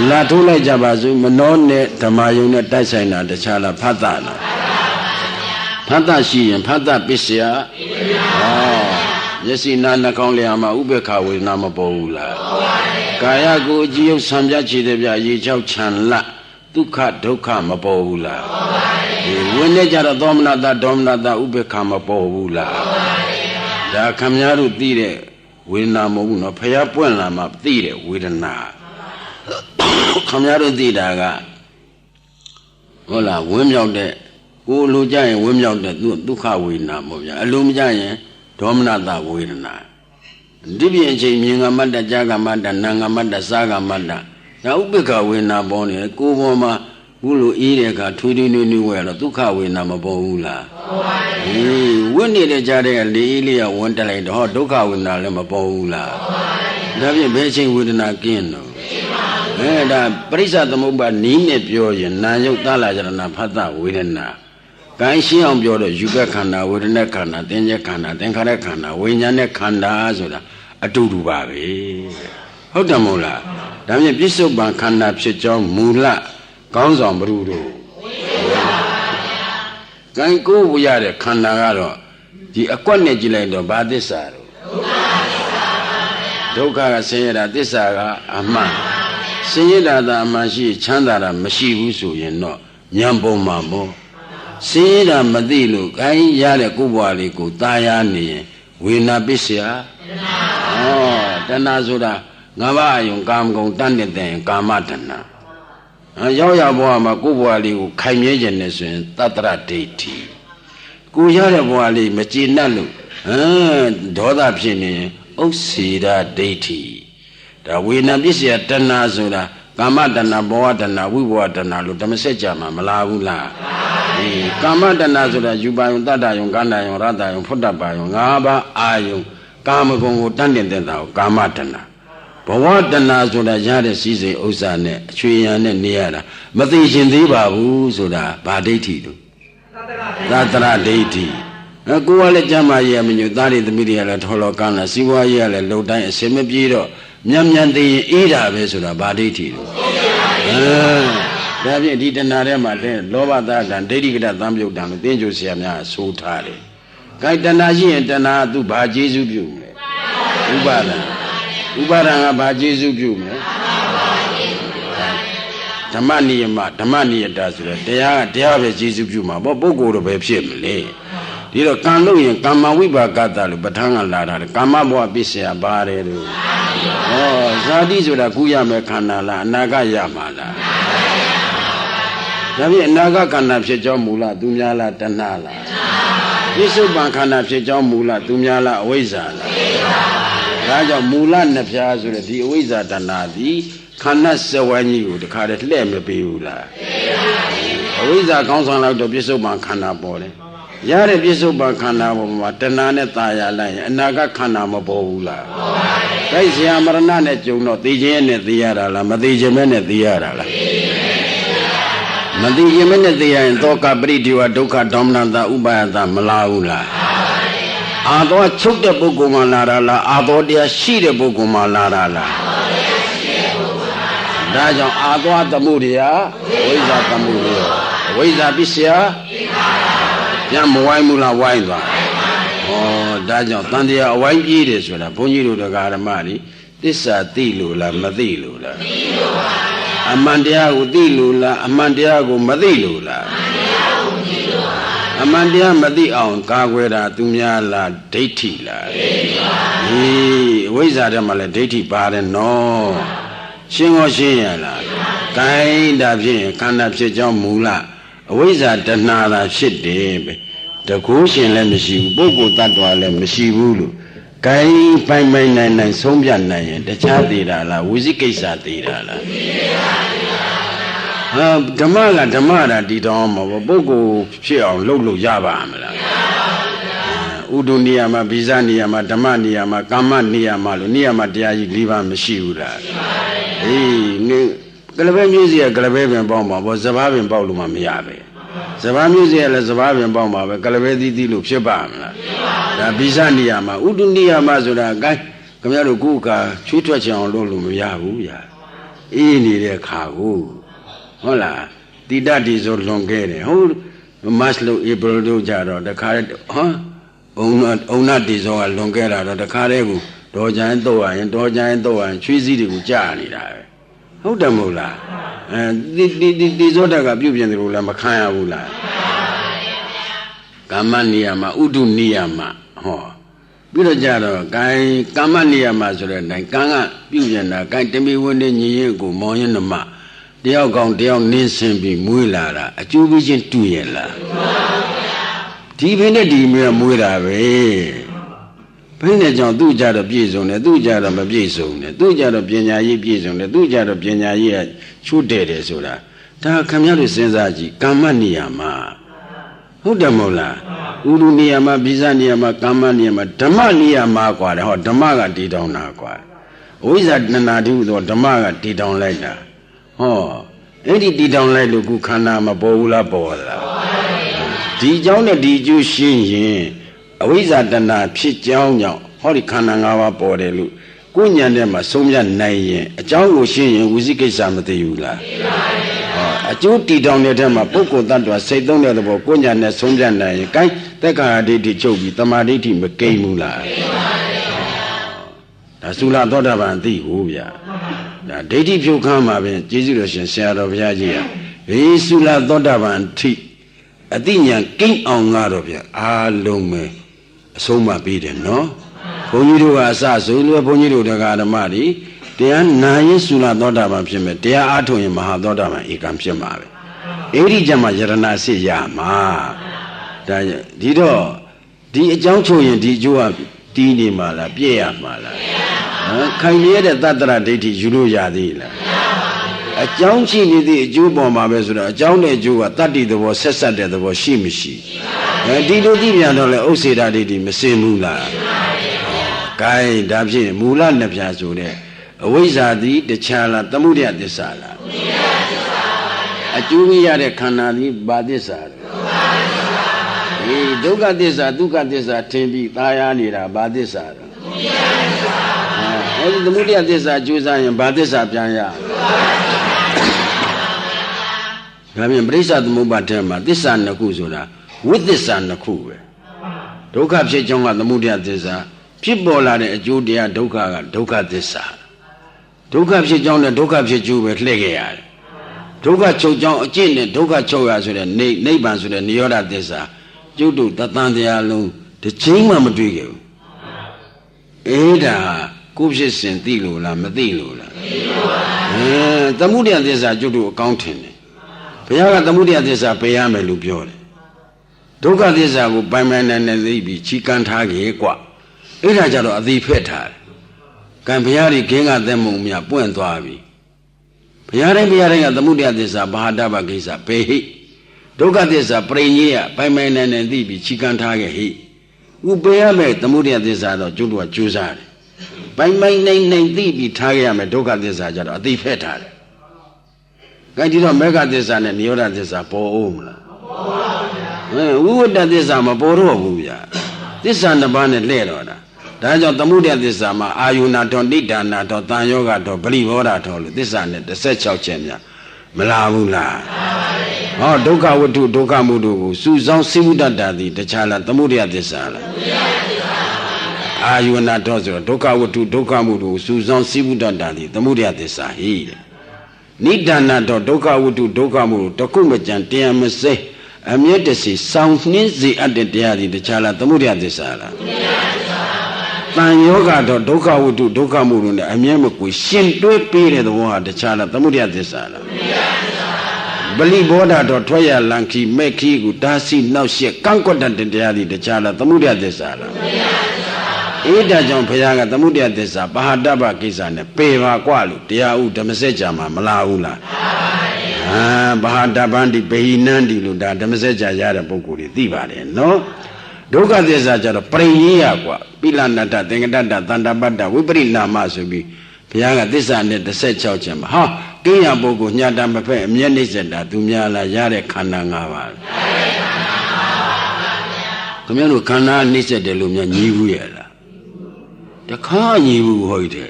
လာထိုးလိုက်ကြပါစို့မနောနဲ့ဓမ္မယုံနဲ့တိုက်ဆိုင်တာတခြားလားဖတ်တာလားဖတ်တာရှိရင်ဖတ်တာပစ္စယမျက်စိနားနှာခေါင်းလျာမှာဥပေက္ခဝေဒနာမပေါ်ဘူးလားကာယကိုအကြည့်ရုပ်ဆံပြချေတဲ့ပြရေချောက်ချန်လဒုက္ခဒုက္ခမပေါ်ဘူးလားဝိနည်းကြတော့သောမနတဒေါမနတဥပေက္ခမပေါ်ဘူးလားဒါခမများတို့သိတဲ့ဝေဒနာမဟုတ်ဘူးနော်ဖျားပွင့်လာမှသိတဲ့ဝေဒနာခမများတို့သိတာက ဟုတ်လားဝင်းမြောက်တဲ့ကိုလိုကြရင်ဝင်းမြောက်တဲ့ဒုက္ခဝေဒနာပေါ့ဗျာအလိုမကြရင်ဒေါမနတဝေဒနာဒီပြင်အချိန်မြင်ကမတ္တကြာကမတ္တနာကမတ္တစားကမတ္တဒါဥပိ္ပခဝေဒနာပေါ်နေကိုယ်ပေါ်မှာခုလိုအေးတဲ့အခါထွေးထွေးနွေးနွေးဝဲတော့ဒုက္ခဝေဒနာမပေါ်ဘူးလားပေါ်ပါဘူးဝိနေတဲ့ကြားတဲ့လေးအေးလေးကဝန်တက်လိုက်တော့ဒုက္ခဝေဒနာလည်းမပေါ်ဘူးလားပေါ်ပါဘူးဒါဖြင့်ဘယ်ချိန်ဝေဒနာကင်းတော့ဒါပရိစ္ဆသမုပ္ပါနီးနဲ့ပြောရင်နာယုတ်သလာကြရဏဖတ်တဝေဒနာကိုင်းရှင်းအောင်ပြောတော့ယူကခန္ဓာဝေဒနာခန္ဓာသင်္ကြခန္ဓာသင်္ခါရခန္ဓာဝိညာဉ်နဲ့ခန္ဓာဆိုတာအတူတူပါပဲဟုတ်တယ်မို့လားဒါဖြင့်ပြစ္ဆုတ်ပံခန္ဓာဖြစ်ကြောင်းမူလကောင်းဆောင်ဘုရုတို့ကိုင်းကိုဝရတဲ့ခန္ဓာကတော့ဒီအကွက်နဲ့ကြည့်လိုက်တော့ဘာသစ္စာတော့ဒုက္ခကဆင်းရဲတာသစ္စာကအမှန်ဆင်းရဲတာသာအမှန်ရှိချမ်းသာတာမရှိဘူးဆိုရင်တော့ဉာဏ်ပုံမှာပေါ့ဆင်းရဲတာမသိလို့ကိုင်းရတဲ့ကိုယ်ဘဝလေးကိုตายရနေရင်ဝေနာပစ္စယတဏှာဆိုတာငါးပါးအယုံကာမဂုဏ်တတ်နေတဲ့ကာမတဏှာရောက်ရဘဝမှာကိုယ်ဘဝလေးကိုခိုင်မြဲခြင်းနဲ့ဆိုရင်တတ္တရဒိဋ္ဌိကိုရတဲ့ဘဝလေးမကျေနပ်လို့ဒေါသဖြစ်နေရင်ဥစ္စေရဒိဋ္ဌိဒါဝေနာပစ္စယတဏှာဆိုတာကာမတဏှာဘောဝတဏှာဝိဘောဝတဏှာလို့ဓမ္မစကြာမှာမလားဘူးလားကာမတဏှာဆိုတာယူပါယုံတတ္တယုံကန္တာယုံရတ္တယုံဖုတ္တပါယုံ၅ပါးအာယုံကာမဂုဏ်ကိုတန်းတင်တဲ့တာကိုကာမတဏှာဘဝတဏှာဆိုတာရတဲ့စည်းစိမ်ဥစ္စာနဲ့အချွေရံနဲ့နေရတာမသိရှင်သေးပါဘူးဆိုတာဗာဒိဋ္ဌိတို့သတ္တရဒိဋ္ဌိကိုယ်ကလည်းကျမ်းမာရေးမညွတ်သားတွေသမီးတွေကလည်းထော်လောကန်းလာစီးပွားရေးကလည်းလုံတိုင်းအစင်မပြေတော့မြန်သိရင်အေးတာပဲဆိုတာဗာဒိဋ္ဌိတို့ဒါဖြင့်ဒီတဏှာထဲမှာတဲ့လောဘသတ္တံဒိဋ္ဌိကတသံပြုတ်တံလို့သင်္ကြန်ဆရာများဆိုထားတယ်။ဂိုက်တဏှာရှိရင်တဏှာသူဘာကျေစုပြုမလဲဥပါဒံကဘာကျေစုပြုမလဲဓမ္မနိယမဓမ္မနိယတာဆိုတော့တရားပဲကျေစုပြုမှာပေါ့ပုဂ္ဂိုလ်တော့ပဲဖြစ်မလဲဒီတော့ကံလို့ရင်ကမ္မဝိပါကတလို့ပဋ္ဌာန်းကလာတာကာမဘဝပစ္စယပါတယ်လို့ဇာတိဆိုတာကုရမယ်ခန္ဓာလားအနာဂတ်ရမှာလားဒါဖြင့်အနာဂတ်ခန္ဓာဖြစ်ကြောင်းမူလသူများလားတဏှာလားပြစ္ဆုတ်ပံခန္ဓာဖြစ်ကြောင်းမူလသူများလားအဝိဇ္ဇာလားဒါကြောင့်မူလနှစ်ဖြားဆိုတဲ့ဒီအဝိဇ္ဇာတဏှာသည်ခန္ဓာစဝန်းကြီးကိုတခါတည်းလှဲ့မပေးဘူးလားအဝိဇ္ဇာကောင်းဆောင်လိုက်တော့ပြစ္ဆုတ်ပံခန္ဓာပေါ်တယ်ရတဲ့ပြစ္ဆုတ်ပံခန္ဓာပေါ်မှာတဏှာနဲ့ตายရလိုက်ရင်အနာဂတ်ခန္ဓာမပေါ်ဘူးလားပေါ်ပါဘူးတိုက်เสียမရဏနဲ့ကြုံတော့သိခြင်းနဲ့သိရတာလားမသိခြင်းနဲ့သိရတာလားမသိခြင်းနဲ့သိရရင်သောကပရိဒီဝဒုက္ခဒေါမနတဥပါယတမလာဘူးလားအာသောချုပ်တဲ့ပုဂ္ဂိုလ်မှလာတာလားအာသောတရားရှိတဲ့ပုဂ္ဂိုလ်မှလာတာလားဒါကြောင့်အာသောသမှုတရားဝိဇ္ဇာသမှုတရားဝိဇ္ဇာပစ္စယပြန်မဝိုင်းဘူးလားဝိုင်းသွားဒါကြောင့်တန်တရားအဝိုင်းပြေးတယ်ဆိုတာဘုန်းကြီးတို့တရားဓမ္မတွေသစ္စာသိလို့လားမသိလို့လားသိလို့ပါအမှန်တရားကိုသိလို့လားအမှန်တရားကိုမသိလို့လားအမှန်တရားမသိအောင်ကာကွယ်တာသူများလားဒိဋ္ဌိလားဒိဋ္ဌိပါဟေးအဝိဇ္ဇာထဲမှာလည်းဒိဋ္ဌိပါတယ်နော်ရှင်းရောရှင်းရလားဂိုင်းဒါဖြင့်ခန္ဓာဖြစ်ကြောင်းမူလအဝိဇ္ဇာတဏှာသာဖြစ်တယ်ပဲတကူရှင်လည်းမရှိဘူးပုဂ္ဂိုလ်တ attva လည်းမရှိဘူးလို့ဂိုင်းပိုင်နိုင်ဆုံးပြနိုင်ရင်တခြားသေးတာလားဝိသိကိစ္စသေးတာလားဓမ္မကဓမ္မတာတည်တော်မှာပေါ့ပုဂ္ဂိုလ်ဖြစ်အောင်လုပ်ရပါမလားဥဒုနိယမဗိဇနိယမဓမ္မနိယမကာမနိယမလို့နိယမတရားကြီး၄ပါးမရှိဘူးလားအေးကလပဲမျိုးစီကကလပဲပင်ပေါက်မှာပေါ့စဘာပင်ပေါက်လို့မှမရပဲစဘာမျိုးစီကလည်းစဘာပင်ပေါက်မှာပဲကလပဲသီးလို့ဖြစ်ပါမလားဒါဗိဇနိယမဥဒုနိယမဆိုတာအကိုင်းခင်ဗျားတို့ခုအခါချွေးထွက်ချင်အောင်လုပ်လို့မရဘူးဗျာအေးနေတဲ့ခါကိုဟုတ်လားတိတ္တိဆိုလွန်ခဲ့တယ်ဟုတ်မတ်လို့ဧပြီတို့ကြတော့တခါအုံနာတိဆိုကလွန်ခဲ့တာတော့တခါတည်းကိုတော်ကြိုင်းတော့ရင်ချွေးစည်းတွေကိုကြာနေတာပဲဟုတ်တယ်မဟုတ်လားဒီဇောတကပြုတ်ပြင်တယ်လို့လည်းမခံရဘူးလားကာမနိယမဥဒုနိယမဟောပြီးတော့ကြတော့ကာမနိယမဆိုတဲ့အတိုင်းကံကပြုတ်ပြင်တာတမီဝင်နေညီရင်ကိုမောင်းရင်နမ တရားကောင်းတရားနင်းဆင်းပြီးမွေးလာတာအကျိုးပေးခြင်းတူရဲ့လားဒီဖိနဲ့ဒီမြေမွေးတာပဲဖိနဲ့ကြောင့်သူ့ကြတော့ပြည့်စုံတယ်သူ့ကြတော့မပြည့်စုံတယ်သူ့ကြတော့ပညာရေးပြည့်စုံတယ်သူ့ကြတော့ပညာရေးကချို့တဲ့တယ်ဆိုတာဒါခင်ဗျားတို့စဉ်းစားကြည့်ကာမနိယာမဟုတ်တယ်မဟုတ်လားဥရုနိယာမပိဇနိယာမကာမနိယာမဓမ္မနိယာမกว่าတယ်ဟောဓမ္မကတည်တောင်းတာกว่าဝိဇ္ဇာတဏှာတိဟုသောဓမ္မကတည်တောင်းလိုက်တာဟောအဲ့ဒီတည်တောင်းလိုက်လို့ခုခန္ဓာမပေါ်ဘူးလားပေါ်လားဒီเจ้าနဲ့ဒီကျိုးရှင်းရင်အဝိဇ္ဇာတဏှာဖြစ်ကြောင်းကြောင့်ဟောဒီခန္ဓာ၅ပါးပေါ်တယ်လို့ကိုဉာဏ်နဲ့မှဆုံးဖြတ်နိုင်ရင်အကြောင်းကိုရှင်းရင်ဝိသိကိစ္စမသိဘူးလားသိပါဘူးအကျိုးတည်တောင်းတဲ့ထက်မှာပုဂ္ဂိုလ်တ attva စိတ်သုံးတဲ့သဘောကိုဉာဏ်နဲ့ဆုံးဖြတ်နိုင်ရင် gain သက်္ကာဒိဋ္ဌိချုပ်ပြီးတမာဒိဋ္ဌိမကိမ့်ဘူးလားသိပါဘူးဒါသုလသောတာပန်သိဟုတ်ဗျာဒါဒိဋ္ဌိဖြုတ်ခမ်းမှာပင်ကျေးဇူးတော်ရှင်ဆရာတော်ဘုရားကြီးကဘေးသုလသောတာပန်ထိအတိညာကိမ့်အောင်ကတော့ဗျာအားလုံးပဲအဆုံးမပေးတယ်နော်ဘုန်းကြီးတို့ကအစဆိုလို့ဘုန်းကြီးတို့တရားဓမ္မတွေတရားနာရင်သုလသောတာပန်ဖြစ်မယ်တရားအားထုတ်ရင်မဟာသောတာပန်ဧကံဖြစ်မှာပဲအဲ့ဒီကြမှာယရဏစစ်ရမှာဒါဒီတော့ဒီအကြောင်းချုပ်ရင်ဒီအကျိုးကတီးနေမှာလားပြည့်ရမှာလားခိုင်ရတဲ့သတ္တရဒိဋ္ဌိယူလို့ရသေးလားအကြောင်းရှိနေသည့်အကျိုးပေါ်မှာပဲဆိုတော့အကြောင်းနဲ့အကျိုးကတတ္တိသဘောဆက်ဆက်တဲ့သဘောရှိမရှိဒီလိုသိပြန်တော့လေဥစ္စေတဒိဋ္ဌိမစင်ဘူးလားကဲဒါဖြင့်မူလနှစ်ဖြာဆိုတဲ့အဝိဇ္ဇာသည်တခြားလားသမုဒယသစ္စာလားအကျိုးရတဲ့ခန္ဓာသည်ဘာသစ္စာလဲဒုက္ခသစ္စာဒုက္ခသစ္စာထင်ပြီးသာယာနေတာဘာသစ္စာလဲအဲဒီသမုဒယသစ္စာကျိုးစားရင်ဘာသစ္စာပြန်ရဒါဖြင့်ပရိစ္ဆသမုပ္ပါဒ်ထဲမှာသစ္စာနှစ်ခုဆိုတာဝိသစ္စာနှစ်ခုပဲဒုက္ခဖြစ်ကြောင်းကသမုဒယသစ္စာဖြစ်ပေါ်လာတဲ့အကျိုးတရားဒုက္ခကဒုက္ခသစ္စာဒုက္ခဖြစ်ကြောင်းနဲ့ဒုက္ခဖြစ်ကျိုးပဲလှည့်ခဲ့ရတယ်ဒုက္ခချုပ်ကြောင်းအကျင့်နဲ့ဒုက္ခချုပ်ရဆိုတဲ့နိဗ္ဗာန်ဆိုတဲ့နိရောဓသစ္စာကျုပ်တို့တသံတရားလုံးတစ်ချိန်မှမတွေ့ခဲ့ဘူးအဲ့ဒါကိုဖြစ်စဉ်သိလို့လားမသိလို့လားသိပါဘူးသမုဒယသစ္စာကျုပ်တို့အကောင်းထင်တယ်ဘုရားကသမုဒယသစ္စာပယ်ရမယ်လို့ပြောတယ်ဒုက္ခသစ္စာကိုပိုင်ပိုင်နိုင်နိုင်သိပြီးချီကန်းထားခဲ့ကွအဲ့ဒါကြတော့အသိဖက်ထားတယ်ကံဘုရားကြီးခင်းကသက်မုံမြပွင့်သွားပြီဘုရားတိုင်းကသမုဒယသစ္စာဘာဟာတပကိစ္စပေဟိဒုက္ခသစ္စာပရိညေယပိုင်ပိုင်နိုင်နိုင်သိပြီးချီကန်းထားခဲ့ဟိဥပယ်ရမယ်သမုဒယသစ္စာတော့ကျုပ်တို့ကကြိုးစားတယ်ပိုင်ပိုင်နိုင်နိုင်သိပြီးထားခဲ့ရမယ်ဒုက္ခသစ္စာကြတော့အသိဖက်ထားတယ်ကဲဒီတော့မေဃသစ္စာနဲ့နိရောဓသစ္စာပေါ်အောင်မလားမပေါ်ပါဘူးဗျာဝိဝတ္တသစ္စာမပေါ်တော့ဘူးဗျာသစ္စာနှစ်ပါးနဲ့လှည့်တော့တာဒါကြောင့်သမုဒယသစ္စာမှာအာယုနာတော်နိဒာနာတော်တန်ယောဂတော်ပရိဘောဓတော်လို့သစ္စာနဲ့16ချက်များမလာဘူးလားဟောဒုက္ခဝတ္ထုဒုက္ခမှုတို့ကိုစုဆောင်းစိဝုတ္တတာသည်တခြားလားသမုဒယသစ္စာလားအာယုနာတော်ဆိုတော့ဒုက္ခဝတ္ထုဒုက္ခမှုတို့ကိုစုဆောင်းစိဝုတ္တတာသည်သမုဒယသစ္စာဟိတဲ့နိဒာနာတော်ဒုက္ခဝတ္ထုဒုက္ခမှုတို့တခုမကြံတရားမစိအမြတ်တစီစောင်းနှင်းစေအပ်တဲ့တရားသည်တခြားလားသမုဒယသစ္စာလားတန်ယောဂတော့ဒုက္ခဝတ္ထုဒုက္ခမှုတို့နဲ့အမြဲမကွေရှင်တွဲပေးတဲ့သဘောဟာတခြားလားသမုဒယသစ္စာလားပလိဘောဓတော့ထွက်ရလန်ခီမဲ့ခီကိုဒါစီနောက်ရှက်ကန့်ကွက်တဲ့တရားသည်တခြားလားသမုဒယသစ္စာလားအေးဒါကြောင့်ဘုရားကသမုဒယသစ္စာပဟာတပကိစ္စနဲ့ပေပါกว่าလို့တရားဥဓမ္မစကြာမှာမလာဘူးလားဘာဟာတပန္တိဘေဟိနန္တိလို့ဒါဓမ္မစကြာရတဲ့ပုဂ္ဂိုလ်တွေသိပါတယ်နော်ဒုက္ခသစ္စာကြတော့ပရိညေယกว่าပိလနတ္တသင်္ကတတ္တသန္တာပတ္တဝိပရိနာမဆိုပြီးဘုရားကသစ္စာနဲ့16ချက်မှာဟာကိညာပုဂ္ဂိုလ်ညတာမဖက်အမျက်နှိမ့်စက်တာသူများလားရတဲ့ခန္ဓာ၅ပါးခင်ဗျားတို့ခန္ဓာနှိမ့်စက်တယ်လို့များညီဘူးရဲ့လားတခါညီဘူးဟောရတဲ့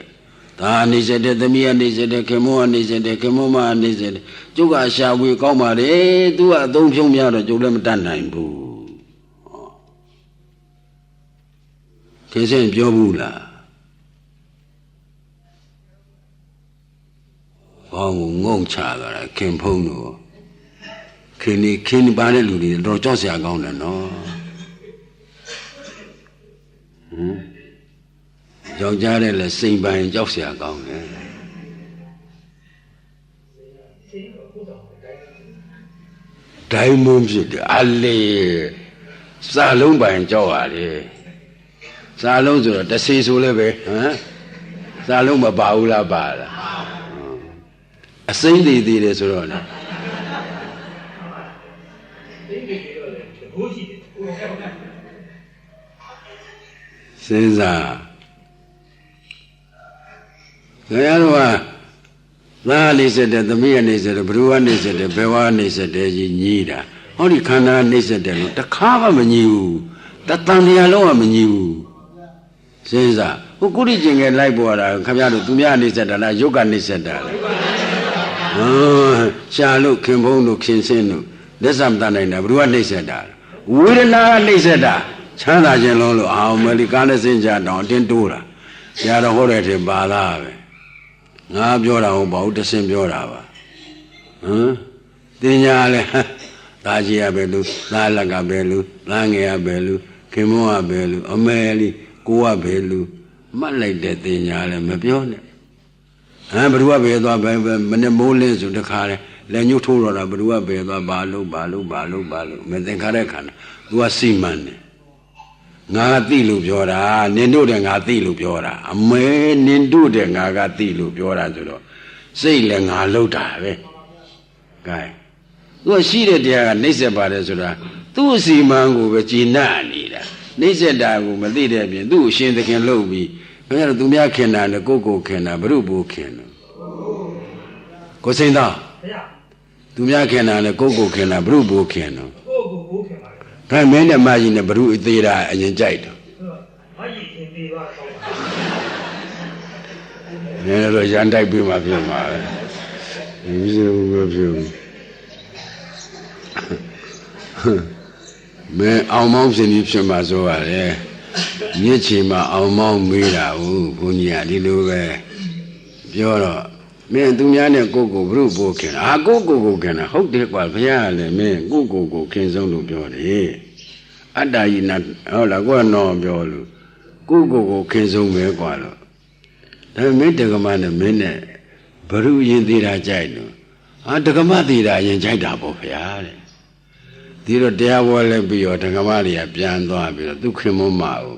ဒါနှိမ့်စက်တဲ့သမီးနှိမ့်စက်တဲ့ခင်မောနှိမ့်စက်တဲ့ခင်မောမနှိမ့်စက်တဲ့ကျုပ်ကအရှာဝေကောင်းပါလေသူကအသုံးဖြုံးများတော့ကျုပ်လည်းမတတ်နိုင်ဘူးခေစင်ပြောဘူးလားဘောင်းကိုငုံချသွားတာခင်ဖုံးတို့ခင်ပါတဲ့လူတွေတော့ကြောက်စရာကောင်းတယ်နော်ယောက်ျားတဲ့လဲစိန်ပိုင်ကြောက်စရာကောင်းတယ် Diamondဖြစ်တယ်အလေစာလုံးပိုင်ကြောက်ရတယ်စာလုံးဆိုတော့တစ်စီဆိုလည်းပဲဟမ်စာလုံးမပါဘူးလားပါလားအစိမ့်သေးသေးတယ်ဆိုတော့လေစဉ်းစားကြရတော့သားနေစတဲ့သမီးကနေစတဲ့ဘ누구ကနေစတဲ့ဘယ်ဝါနေစတဲ့ကြီးညီးတာဟောဒီခန္ဓာနေစတဲ့လို့တခါမှမညီဘူးတတန်တရားလုံးကမညီဘူးစဉ်းစားဟိုကုရိကျင်ငယ်လိုက်ပေါ်တာခင်ဗျားတို့သူများနေစတဲ့လားယုတ်ကနေစတဲ့လားရှာလို့ခင်ဖုံးတို့ခင်စင်းတို့လက်စမတတ်နိုင်တာဘ누구ကနေစတဲ့ဝေဒနာကနေစတဲ့ချမ်းသာခြင်းလုံးလို့အောင်မလီကားနဲ့စင်ကြတောင်အတင်းတိုးတာဆရာတော်ဟောတဲ့ထင်ပါလားပဲငါပြောတာဟုတ်ပါဘူးတဆင်ပြောတာပါဟမ်တင်ညာလဲသားကြီးရပဲလူသားလက်ကပဲလူသားငယ်ရပဲလူခင်မွန်းကပဲလူအမဲလေးကိုကပဲလူမှတ်လိုက်တဲ့တင်ညာလဲမပြောနဲ့ဟမ်ဘ누구ကပဲသွားပဲမနဲ့မိုးလင်းဆိုတခါလဲလက်ညှိုးထိုးတော့တာဘ누구ကပဲသွားဘာလို့မသင်္ခါရခန္ဓာ तू ကစီမံတယ်ငါကသိလို့ပြောတာနင်တို့တဲ့ငါသိလို့ပြောတာအမဲနင်တို့တဲ့ငါကသိလို့ပြောတာဆိုတော့စိတ်လည်းငါလှုပ်တာပဲကဲသူကရှိတဲ့တရားကနှိမ့်ဆက်ပါတယ်ဆိုတာသူ့အစီမံကိုပဲကြည်နပ်နေတာနှိမ့်ဆက်တာကိုမသိတဲ့အပြင်သူ့အရှင်သခင်လှုပ်ပြီးဘယ်လိုသူများခင်တာနဲ့ကိုခင်တာဘုရုဘိုးခင်တယ်ကိုစိန်သားသူများခင်တာနဲ့ကိုခင်တာဘုရုဘိုးခင်တယ်ဒါမင်းနဲ့မကြီးနဲ့ဘ누구အသေးတာအရင်ကြိုက်တယ်မကြီးအသေးပါတော့နည်းတော့ရန်တိုက်ပြီးမှဖြစ်မှာပဲဒီလိုမဖြစ်ဘူးမင်းအောင်မောင်းရှင်ကြီးဖြစ်မှာဆိုရတယ်မြစ်ချီမှာအောင်မောင်းမေးတာဟုတ်ဘုန်းကြီးကဒီလိုပဲပြောတော့မင်းသူများနဲ့ကိုဘုရုဘိုးခင်တာကိုခင်တာဟုတ်တယ်ကွာဘုရားလည်းမင်းကိုခင်ဆုံးလို့ပြောတယ်အတ္တယိနာဟုတ်လားကိုကတော့ပြောလို့ကိုခင်ဆုံးပဲကွာလို့ဒါမင်းတက္ကမနဲ့မင်းနဲ့ဘုရုရင်သေးတာကြိုက်လို့တက္ကမသေးတာရင်ကြိုက်တာပေါ့ဘုရားတဲ့ဒီတော့တရားပွဲလဲပြီးတော့တက္ကမတွေကပြန်သွားပြီးတော့သူခင်မမအောင်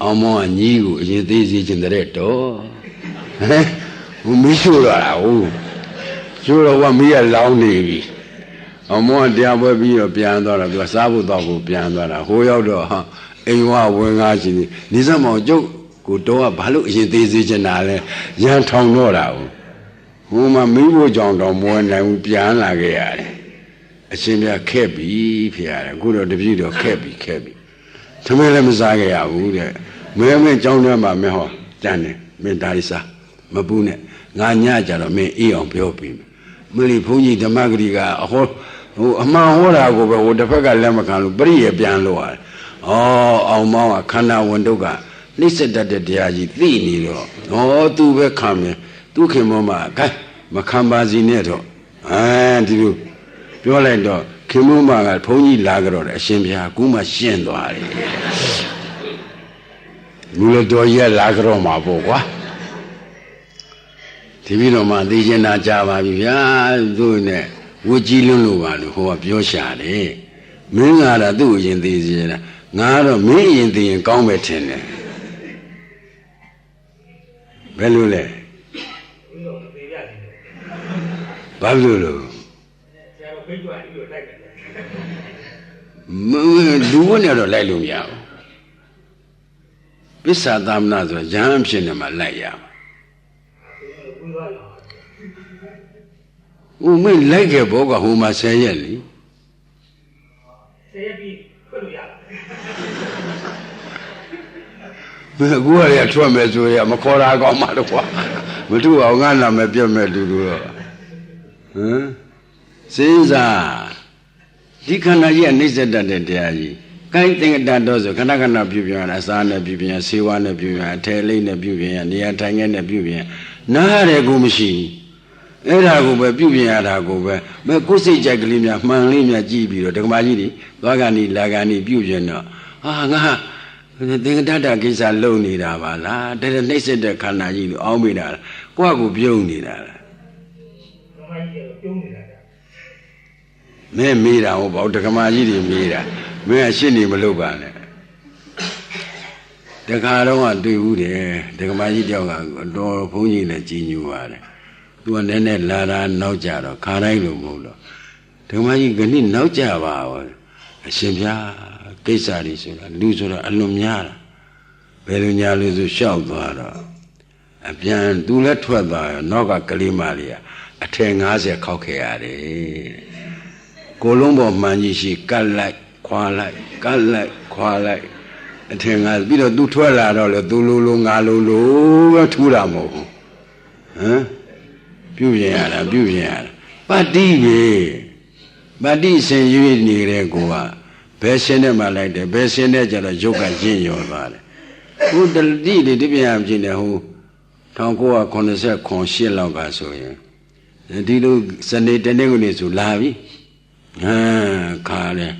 အောင်မောကညီးကိုအရင်သေးစီခြင်းတဲ့တော့ဟဲ့ဘုမီးရှို့တော့တာဟုတ်ရှို့တော့ကမီးကလောင်းနေပြီအောင်မောတရားပွဲပြီးတော့ပြန်သွားတော့သူကစားဖို့တော့ကိုပြန်သွားတာဟိုရောက်တော့အိမ်ဝဝင်ကားရှင်နေစမောင်ကျုပ်ကိုတော့ကဘာလို့အရင်သေးစေချင်တာလဲရန်ထောင်တော့တာဟုတ်ဟိုမှာမီးဖို့ကြောင်တော့မဝင်နိုင်ဘူးပြန်လာခဲ့ရတယ်အရှင်ပြခက်ပြီဖေရတယ်အခုတော့တပြည့်တော့ခက်ပြီသမင်းလည်းမစားခဲ့ရဘူးတဲ့မင်းကြောင်းထဲမှာမင်းဟောကြမ်းတယ်မင်းဒါရီစားမပူးနဲ့ငါညကြတော့မင်းအေးအောင်ပြောပြီးမလီဘုန်းကြီးဓမ္မဂရိကအဟောဟိုအမှန်ဟောတာကိုပဲဟိုတစ်ဖက်ကလက်မခံလို့ပရိယေပြန်လို့ရတယ်အောင်မောင်းကခန္ဓာဝန်တုတ်ကနှိစ္စတတ်တဲ့တရားကြီးသိနေတော့သူပဲခံမယ်သူခင်မောမှာကဲမခံပါစီနဲ့တော့ဒီလိုပြောလိုက်တော့ခင်မောမှာကဘုန်းကြီးလာကြတော့တယ်အရှင်ဘုရားကူမှရှင်းသွားတယ်လူတော်ကြီးလာကြတော့မှာပေါ့ကွာဒီပြီးတော့မှသိကျင်တာကြပါပြီဗျာသူနဲ့ဝကြီးလွန်းလို့ပါလို့ဟိုကပြောရှာတယ်မင်းကတော့သူ့အရင်သိစီရတာငါတော့မင်းအရင်သိရင်ကောင်းပဲထင်တယ်ဘယ်လိုလဲဘာလို့လဲလူဝနဲ့တော့လိုက်လို့မရဘူးပစ္ဆာသမဏဆိုရဟန်းဖြစ်နေမှလိုက်ရမှာမင်းလိုက်ခဲ့ဘောကဟိုမှာ10ရက်လी10ရက်ပြီးဖွင့်လို့ရလားမင်းကူရထွက်မယ်ဆိုရမခေါ်တာကောင်းမှတော့ကွာမတူအောင်ငါနာမပြတ်မဲ့လူတို့တော့စဉ်းစားဒီခန္ဓာကြီးကနှိစ္စတတ်တဲ့တရားကြီးကိုင်းသင်္ကတတော်ဆိုခဏပြုပြင်ရတာအစားနဲ့ပြုပြင်ရဆေးဝါးနဲ့ပြုပြင်ရအထည်လေးနဲ့ပြုပြင်ရနေရာထိုင်ခင်းနဲ့ပြုပြင်ရနားရတယ်ကိုမရှိအဲ့ဒါကိုပဲပြုပြင်ရတာကိုပဲမဲကိုယ်စိတ်ကြိုက်ကလေးများမှန်လေးများကြည့်ပြီးတော့ဒကမာကြီးတွေသွားကနေလာကနေပြုပြင်တော့ငါသင်္ကတကိစ္စလုံနေတာပါလားတဲ့နှိစ္စတဲ့ခန္ဓာကြီးလို့အောင်းမိတာကိုယ့်ကိုပြုံးနေတာလား ကြီးရဲ့ပြုံးနေတာဗျာ မင်းမေးတာဟုတ်ပါဘူးဒကမာကြီးတွေမေးတာမင်းကရှင်းနေမလို့ပါနဲ့တခါတော့ကတွေ့ဘူးတယ်ဒကမာကြီးတယောက်ကတော့ဘုန်းကြီးလည်းကြီးညိုပါတယ်သူကနည်းနည်းလာတာနောက်ကြတော့ခါတိုင်းလို့မဟုတ်တော့ဒကမာကြီးကနေ့နောက်ကြပါဘောအရှင်ဗျာကိစ္စတွေဆိုတာလူဆိုတာအလွန်များတာဘယ်လိုညာလို့ဆိုရှောက်သွားတော့အပြန်သူလည်းထွက်သွားရောနောက်ကကလေးမလေးကအထည်90ခောက်ခဲ့ရတယ်ကိုလုံးပေါ်မှန်ကြီးရှိကတ်လိုက်ခွာလိုက်ကတ်လိုက်ခွာလိုက်အထင်ကပြီးတော့သူထွက်လာတော့လေသူလိုငါလိုပဲထူးတာမဟုတ်ဘူးဟမ်ပြုပြင်ရတာပတ္တိပဲပတ္တိဆင်ရွေးနေတဲ့ကိုကဘယ်ရှင်နဲ့မှလိုက်တယ်ဘယ်ရှင်နဲ့ကြတော့ရုပ်ကရင့်ရော်သွားတယ်ဟိုတတိတွေတပြန်ပြင်းတယ်ဟို1989လောက်ကဆိုရင်ဒီလိုစနေတနေ့ကနေဆိုလာပြီခါတယ်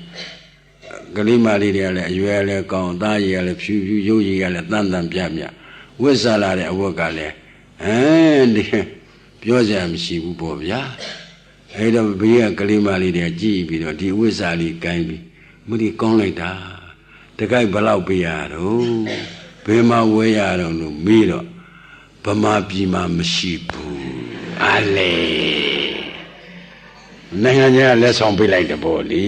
ကလေးမလေးတွေကလည်းအရွယ်လည်းကောင်းသားကြီးကလည်းဖြူရုပ်ကြီးကလည်းတန်ပြဝစ်စားလာတဲ့အဝတ်ကလည်းဒီပြောစရာမရှိဘူးပေါ့ဗျာအဲ့တော့ဘေးကကလေးမလေးတွေကြည့်ပြီးတော့ဒီဝစ်စားလေးကိုင်းပြီးမဒီကောင်းလိုက်တာတကိုက်ဘလောက်ပေးရတော့ဘယ်မှာဝဲရတော့လို့မေးတော့ဗမာပြည်မှာမရှိဘူးအလေနိုင်ငံကြီးကလက်ဆောင်ပေးလိုက်တယ်ပေါ့လေ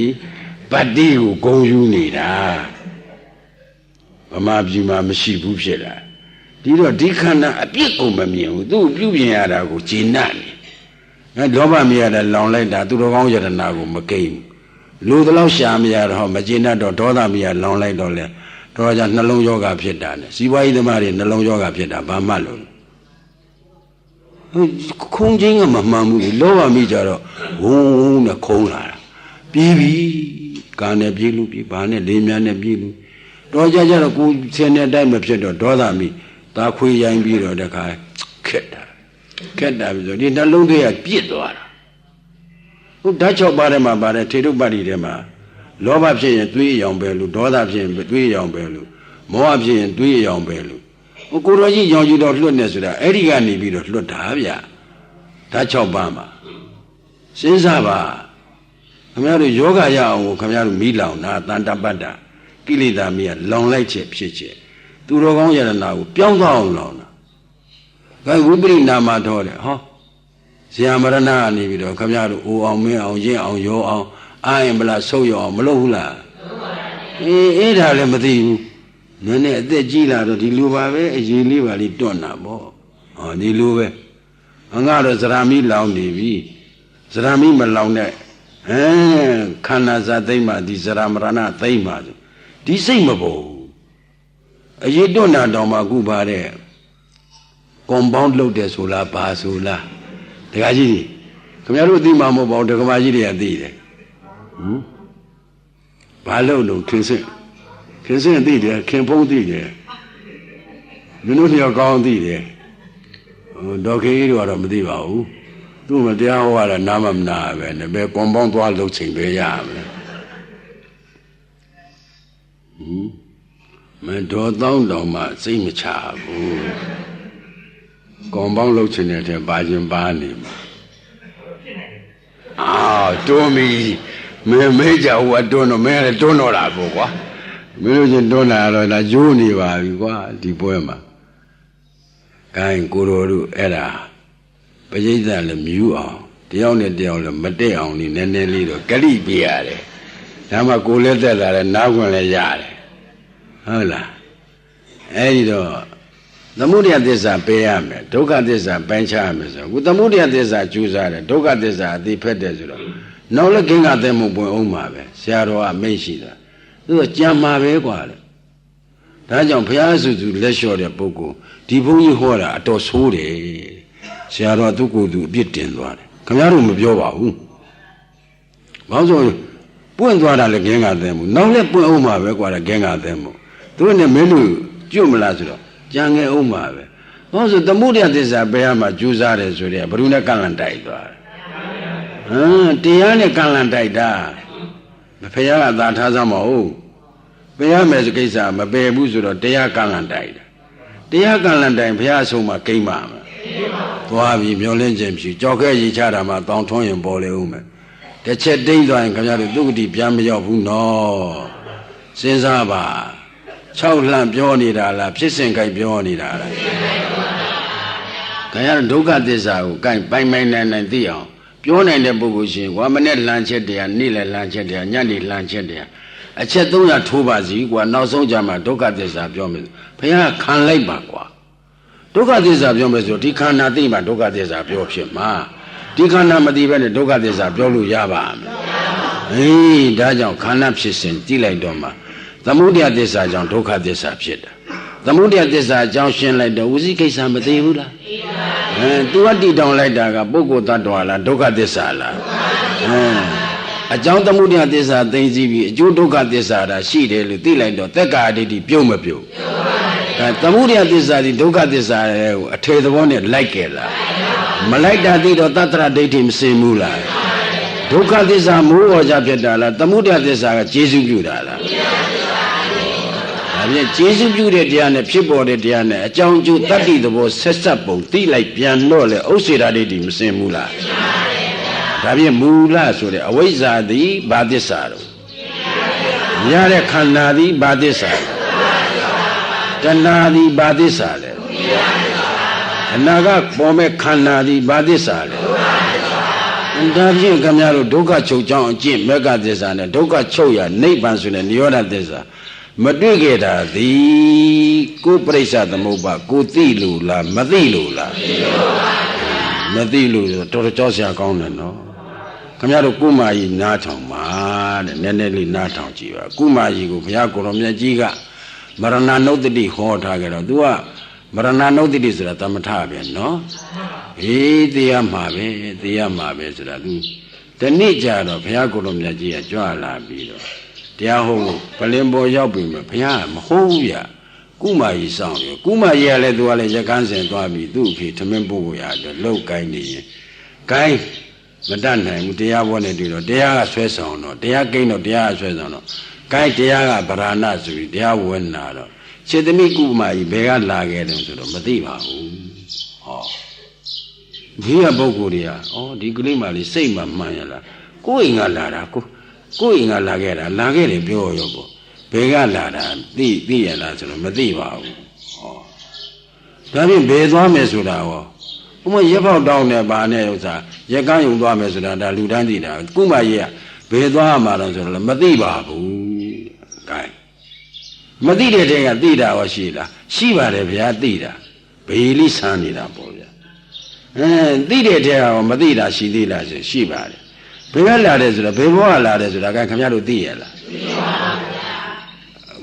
ပတ္တိကိုဂုံယူနေတာဗမာပြည်မှာမရှိဘူးဖြစ်တာဒီတော့ဒီခန္ဓာအပြစ်ကိုမမြင်ဘူးသူ့ပြုပြင်ရတာကိုဂျင်းနာနေလောဘမရတာလောင်လိုက်တာသူတော်ကောင်းယတနာကိုမကိန်းလူတလောက်ရှာမရတော့မဂျင်းနာတော့ဒေါသမရလောင်လိုက်တော့လေတော့ကြနှလုံးယောဂဖြစ်တာနဲ့စီးပွားရေးသမားတွေနှလုံးယောဂဖြစ်တာဘာမှလို့ခုံချင်းကမမှန်ဘူးလေလောဘမိကြတော့ဝုန်းနဲ့ခုံးလာတာပြေးပြီကာနဲ့ပြေးလို့ပြေးဘာနဲ့လေးများနဲ့ပြေးလို့တော့ကြတော့ကိုဆင်းတဲ့အတိုင်းမဖြစ်တော့ဒေါသမိသာခွေးရိုင်းပြီးတော့တခါခက်တာပြီးဆိုဒီနှလုံးသွေးကပြစ်သွားတာဟုတ်ဓာတ်6ပါးထဲမှာပါတယ်ထေတုပ္ပတ္တိထဲမှာလောဘဖြစ်ရင်သွေးအယောင်ပဲလို့ဒေါသဖြစ်ရင်သွေးအယောင်ပဲလို့မောဟဖြစ်ရင်သွေးအယောင်ပဲလို့ဟိုကိုတော်ကြီးရောင်ကြီးတော့လွတ်နေဆိုတာအဲ့ဒီကနေပြီးတော့လွတ်တာဗျဓာတ်6ပါးမှာစဉ်းစားပါခင်ဗျားတို့ယောဂရအောင်ကိုခင်ဗျားတို့မိလောင်တာတန်တပတ္တကိလေသာမိကလောင်လိုက်ချက်ဖြစ်ချက်သူတော်ကောင်းယရနာကိုပြောင်းသွားအောင်လောင်တာဒါဝိပရိနာမတော်တယ်ဟောဇာမရဏကနေပြီးတော့ခင်ဗျားတို့အိုအောင်မင်းအောင်ရင့်အောင်ရောအောင်အာရင်ဗလားဆုပ်ရအောင်မလုပ်ဘူးလားအဲ့ဒါလည်းမသိဘူးနည်းနည်းအသက်ကြီးလာတော့ဒီလိုပါပဲအရေးလေးပါလေးတွန့်တာပေါ့ဟောဒီလိုပဲငါတော့ဇရာမီလောင်နေပြီဇရာမီမလောင်တဲ့ခန္ဓာဇာသိမ့်မှဒီဇရာမရဏသိမ့်မှဒီစိတ်မပေါ်အရေးတွန့်တာတောင်မှအခုပါတဲ့ကွန်ပေါင်းလုပ်တယ်ဆိုလားဘာဆိုလားဒကာကြီးတွေခင်ဗျားတို့သိမှာမဟုတ်ပါဘူးဒကမာကြီးတွေကသိတယ်ဘာလို့လို့ခင်စင်သိတယ်ခင်ဖုံးသိတယ်မင်းတို့လျောက်ကောင်းသိတယ်ဒေါခေကြီးတို့ကတော့မသိပါဘူးသူ့မတရားဟောရတာနားမနာပဲနဲ့ပဲကွန်ပေါင်းသွားလုပ်ချိန်ပဲရမလားမတော်တောင်းတော်မှစိတ်မချဘူးကွန်ပေါင်းလုပ်ချိန်တဲ့ထဲပါခြင်းပါနေမှာတွန်းပြီမဲကြဟိုတွန်းတော့မဲလည်းတွန်းတော့တာပေါ့ကွာမင်းတို့ချင်းတွန်းလာတော့ဒါကျိုးနေပါပြီကွာဒီပွဲမှာကိုင်းကိုတော်တို့အဲ့ဒါပရိသတ်လည်းမြူအောင်တယောက်နဲ့တယောက်လည်းမတက်အောင်နည်းနည်းလေးတော့ဂရိပြရတယ်ဒါမှကိုလည်းတက်လာတယ်နားခွင့်လည်းရတယ်ဟုတ်လားအဲ့ဒီတော့သမုဒယသစ္စာပေးရမယ်ဒုက္ခသစ္စာပိုင်းခြားရမယ်ဆိုတော့သမုဒယသစ္စာကျူးစားတယ်ဒုက္ခသစ္စာအတိဖက်တယ်ဆိုတော့နောက်လည်းခင်္ဃတဲ့မှုပွင့်အောင်ပါပဲဆရာတော်ကမိတ်ရှိတာသူကကြံမှာပဲကွာလေဒါကြောင့်ဘုရားစုစုလက်လျှော့တဲ့ပုဂ္ဂိုလ်ဒီဘုန်းကြီးဟောတာအတော်ဆိုးတယ်ဆရာတော်သူကိုယ်သူအပြစ်တင်သွားတယ်ခင်ဗျားတို့မပြောပါဘူးဘာလို့ဆိုပွင့်သွားတာလည်းခင်္ဃတဲ့မှုနောက်လည်းပွင့်အောင်ပါပဲကွာခင်္ဃတဲ့မှုသူကလည်းမင်းတို့ကျွတ်မလားဆိုတော့ကြံငယ်အောင်ပါပဲဘာလို့ဆိုသမုဒယသစ္စာဘယ်မှာကျူးစားတယ်ဆိုတဲ့ဘယ်သူနဲ့ကန့်လန့်တိုက်သွားတယ်တရားနဲ့ကန့်လန့်တိုက်တာဖခင်ကသာထားစမ်းမဟုတ်ပယ်ရမယ်ဆိုကိစ္စမပယ်ဘူးဆိုတော့တရားကန့်လန့်တိုက်တာတရားကန့်လန့်တိုင်ဘုရားအဆုံးမှာကိမ့်ပါမယ်ဟ သွားပြီးမျောလင်းခြင်းဖြစ်ကြောက်ခဲရည်ချတာမှတောင်းထွန်းရင်ပေါ်လေဦးမယ်တစ်ချက်တိမ့်သွားရင်ခင်ဗျားတို့သူဂတိပြန်မရောက်ဘူးနော်စဉ်းစားပါ6လှမ်းပြောနေတာလားဖြစ်စဉ်ကြိုက်ပြောနေတာလားခင်ဗျားတို့ဒုက္ခသစ္စာကိုကြိုက်ပိုင်နိုင်သိအောင်ပြောနိုင်တဲ့ပုဂ္ဂိုလ်ရှင်ကွာမနဲ့လှမ်းချက်တရားနေ့လည်းလှမ်းချက်တရားညနေလှမ်းချက်တရားအချက်300ထိုးပါစီကွာနောက်ဆုံးကြမှာဒုက္ခသစ္စာပြောမယ်ဘုရားခံလိုက်ပါကွာဒုက္ခသစ္စာပြောမယ်ဆိုဒီခန္ဓာသိမှဒုက္ခသစ္စာပြောဖြစ်မှာဒီခန္ဓာမသိဘဲနဲ့ဒုက္ခသစ္စာပြောလို့ရပါမလားအေးဒါကြောင့်ခန္ဓာဖြစ်စဉ်ကြည့်လိုက်တော့မှသမုဒယသစ္စာကြောင့်ဒုက္ခသစ္စာဖြစ်တာသမုဒယသစ္စာအကြောင်းရှင်းလိုက်တော့ဝစီကိစ္စမသိဘူးလားသူကတည်တောင်လိုက်တာကပုဂ္ဂိုလ်တ attva လားဒုက္ခသစ္စာလားအကြောင်းသမုဒယသစ္စာသိသိပြီးအကျိုးဒုက္ခသစ္စာတာရှိတယ်လို့သိလိုက်တော့သက်္ကာဒိဋ္ဌိပြုတ်မပြုတ်သမုဒယသစ္စာဒီဒုက္ခသစ္စာကိုအထေသဘောနဲ့လိုက်ကြလားမလိုက်တာသိတော့တတ္တရဒိဋ္ဌိမစင်ဘူးလားဒုက္ခသစ္စာမိုးပေါ်ကြဖြစ်တာလားသမုဒယသစ္စာကကျေစုပြုတာလားဒါဖြင့်ကျေစုပြုတဲ့တရားနဲ့ဖြစ်ပေါ်တဲ့တရားနဲ့အကြောင်းအကျိုးတတ္တိသဘောဆက်ဆက်ပုံသိလိုက်ပြန်တော့လေဥစ္စေတာဒိဋ္ဌိမစင်ဘူးလားဒါဖြင့်မူလဆိုတဲ့အဝိဇ္ဇာသည်ဘာသစ္စာတော့ရတဲ့ခန္ဓာသည်ဘာသစ္စာတဏှာသည်ဘာသစ္စာလဲအနာကပေါ်မဲ့ခန္ဓာသည်ဘာသစ္စာလဲဒါဖြင့်ခင်ဗျားတို့ဒုက္ခချုပ်ကြောင်းအကျင့်မေဃသစ္စာနဲ့ဒုက္ခချုပ်ရနိဗ္ဗာန်ဆိုတဲ့နိရောဓသစ္စာမတွေ့ခဲ့တာသည်ကိုယ်ပြိဿသမုပ္ပါကိုသိလို့လားမသိလို့လားမသိလို့တော်တော်ကြောက်စရာကောင်းတယ်နော်ခင်ဗျားတို့ကုမာကြီးနားထောင်ပါတဲ့နည်းနည်းလေးနားထောင်ကြည့်ပါကုမာကြီးကိုဘုရားကိုရောမြတ်ကြီးကမရဏနုဿတိဟောထားကြတော့ तू ကမရဏနုဿတိဆိုတာသမထပဲနော်အေးတရားမှာပဲဆိုတာ तू တနေ့ကြတော့ဘုရားကိုရောမြတ်ကြီးကကြွလာပြီးတော့တရားဟောပလင်ပေါ်ရောက်ပြီဘုရားမဟုတ်ဘူးဗျကုမာကြီးစောင့်ရကုမာကြီးကလည်း तू ကလည်းရကန်းစင်သွားပြီးသူ့အဖေထမင်းပို့ဖို့ရတယ်လှုပ်ကိုင်းနေရင်ကိုင်းမတတ်နိုင်ဘူးတရားဘောနဲ့တွေ့တော့တရားကဆွဲဆောင်တော့တရားကိန်းတော့တရားကဆွဲဆောင်တော့ကိုင်းတရားကဗราဏဆိုပြီးတရားဝင်လာတော့စေတမိကုမာကြီးဘယ်ကလာခဲ့တယ်ဆိုတော့မသိပါဘူးဟောဒီကပုဂ္ဂိုလ်တွေကဒီကလေးမလေးစိတ်မှမှန်ရလားကိုယ်အိမ်ကလာတာကိုယ်အိမ်ကလာခဲ့တာလာခဲ့တယ်ပြောရောပေါ့ဘယ်ကလာတာသိရလားဆိုတော့မသိပါဘူးဟောဒါဖြင့်ဘယ်သွားမယ်ဆိုတာဟောဥမရက်ပေါက်တောင်းနေပါနဲ့ဥစ္စာရက်ကန်းယုံသွားမယ်ဆိုတာဒါလူတန်းသိတာကုမကြီးကဘယ်သွားမှာတော့ဆိုတော့မသိပါဘူး။ကဲမသိတဲ့တည်းကသိတာရောရှိလားရှိပါတယ်ဗျာသိတာဘေးလိဆန်းနေတာပေါ့ဗျာသိတဲ့တည်းကမသိတာရှိသေးလားဆိုရှိပါတယ်ဘယ်ကလာတယ်ဆိုတော့ဘယ်ဘောကလာတယ်ဆိုတာကခင်ဗျားတို့သိရလားသိပါပါဗျာ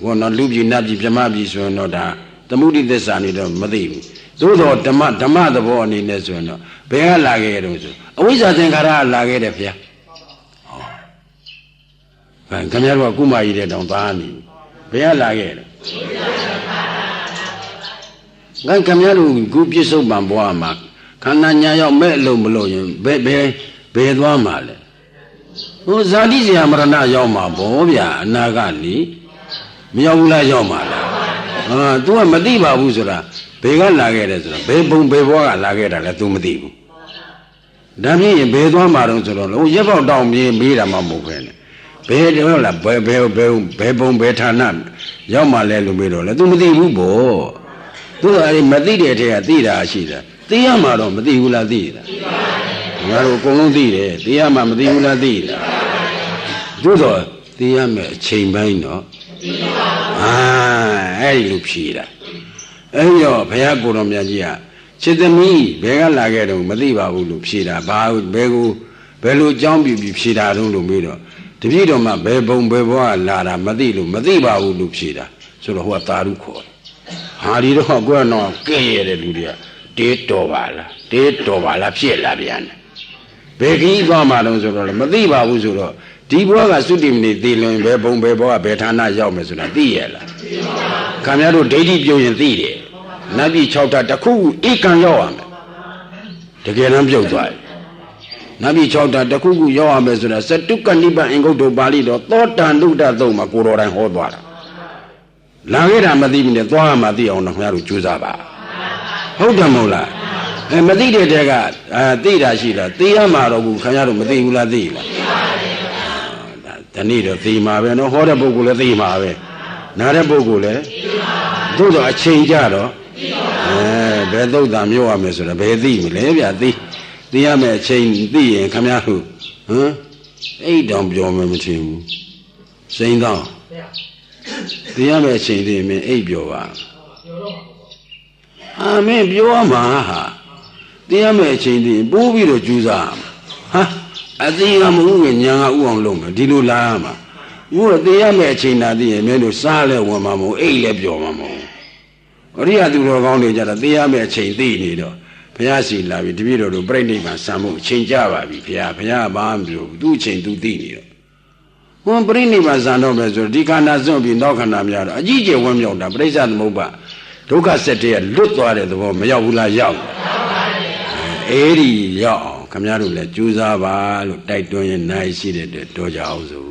ဘောနော်လူပြည်နတ်ပြည်ပြမပြည်ဆိုရင်တော့ဒါသမုဒိသစ္စာနေတော့မသိဘူးသို့တော့ဓမ္မသဘောအနေနဲ့ဆိုရင်တော့ဘယ်ကလာခဲ့တုံးဆိုအဝိဇ္ဇာသင်္ခါရကလာခဲ့တယ်ဗျာခင်ဗျားတို့ကကုမာကြီးတဲ့တောင်သားနေဘယ်ကလာခဲ့လဲခင်ဗျားတို့ကုပြစ္ဆုတ်ပံဘွားမှာခန္ဓာညာရောက်မဲ့အလုံးမလို့ရင်ဘယ်သွားမှာလဲဟိုဇာတိဇာမရဏရောက်မှာဗောဗျာအနာကနေမရောက်ဘူးလားရောက်မှာလားतू ကမသိပါဘူးဆိုတာဘယ်ကလာခဲ့တယ်ဆိုတာဘယ်ဘုံဘယ်ဘွားကလာခဲ့တာလဲ तू မသိဘူးဒါဖြင့်ဘယ်သွားမှာတော့ဆိုတော့ဟိုရက်ပေါက်တောင်ပြေးမေးတာမှမဟုတ်ပဲနဲ့ဘယ်တော့လားဘယ်ဘုံဘယ်ဌာနရောက်မှလဲလို့မေးတော့လဲ तू မသိဘူးဗော तू အဲ့မသိတဲ့ထဲကသိတာရှိတာသိရမှာတော့မသိဘူးလားသိတာငါတို့အကုန်လုံးသိတယ်သိရမှာမသိဘူးလားသိတာသို့တော့သိရမယ်အချိန်ပိုင်းတော့အဲ့ဒီလိုဖြေတာအဲ့တော့ဘုရားကိုယ်တော်မြတ်ကြီးကခြေသမီးဘယ်ကလာခဲ့တော့မသိပါဘူးလို့ဖြေတာဘယ်လိုအကြောင်းပြပြီးဖြေတာတုံးလို့မေးတော့တပည့်တော်မှဘယ်ဘုံဘယ်ဘွားလာတာမသိပါဘူးလို့ဖြေတာဆိုတော့ဟိုကသာဓုခေါ်တယ်ဟာဒီတော့ကိုယ်ကတော့ကဲ့ရတဲ့လူတွေကတေးတော်ပါလားဖြစ်လာပြန်တယ်ဘယ်ကြီးသွားမှတော့ဆိုတော့မသိပါဘူးဆိုတော့ဒီဘွားကသုတိမနေသိလွန်ဘယ်ဘုံဘယ်ဘွားကဘယ်ဌာနရောက်မယ်ဆိုတာသိရလားခင်ဗျားတို့ဒိဋ္ဌိပြုံရင်သိတယ်နတ်ပြည်6ဓာတ်တစ်ခုဧကံရောက်ရမယ်တကယ်တမ်းပြုတ်သွားတယ်နတ်ပြည်6ဓာတ်တစ်ခုရောက်ရမယ်ဆိုတာစတုကနိဗ္ဗာန်အင်္ဂုတ္တပါဠိတော်သောတန်တုဒ္ဒသုံးမှာကိုတော်တိုင်ဟောသွားတာလာခဲ့တာမသိဘူးနဲ့သွားမှသိအောင်တော့ခင်ဗျားတို့ကြိုးစားပါဟုတ်တယ်မဟုတ်လား မသိတဲ့တဲ့ကသိတာရှိလားသိရမှာတော့ဘူးခင်ဗျားတို့မသိဘူးလားသိလားဒါနေ့တော့သိမှာပဲနော်ဟောတဲ့ပုဂ္ဂိုလ်လည်းသိမှာပဲနားတဲ့ပုဂ္ဂိုလ်လည်းသို့တော့အချိန်ကြတော့ဘယ်သုတ်တာမျိုးရမယ်ဆိုတော့ဘယ်သိမလဲဗျာသိရမယ်အချိန်သိရင်ခင်ဗျားတို့အိတ်တောင်ပြောမှမထင်ဘူးစိမ့်တော့သိရမယ်အချိန်သိရင်အိတ်ပြောပါအာမင်းပြောမှာဟာသိရမယ်အချိန်သိရင်ပိုးပြီးတော့ကြိုးစားဟာအသေးကမဟုတ်ဘူးညာကဥအောင်လုပ်မယ်ဒီလိုလာရမှာဥတော့သိရမယ်အချိန်သာသိရင်မင်းတို့စားလဲဝင်မှာမဟုတ်အိတ်လည်းပြောမှာမဟုတ်အရိယသူတော်ကောင်းတွေကြတော့သိရမယ်အချိန်သိနေတော့ဘုရားစီလာပြီတပည့်တော်တို့ပြိဋိဘံစံမှုအချိန်ကြပါပြီဘုရားဘာမှမပြောဘူးသူ့အချိန်သူသိနေတော့ဟွန်းပြိဋိဘံစံတော့ပဲဆိုတော့ဒီခန္ဓာစွန့်ပြီးနောက်ခန္ဓာများတော့အကြီးကျယ်ဝန်းမြောက်တာပြိဿသမုပ္ပါဒုက္ခစက်တည်းကလွတ်သွားတဲ့သဘောမရောက်ဘူးလားရောက်အဲ့ဒီရောက်အောင်ခင်ဗျားတို့လည်းကြိုးစားပါလို့တိုက်တွန်းရင်နိုင်ရှိတဲ့အတွက်တော်ကြအောင်စို့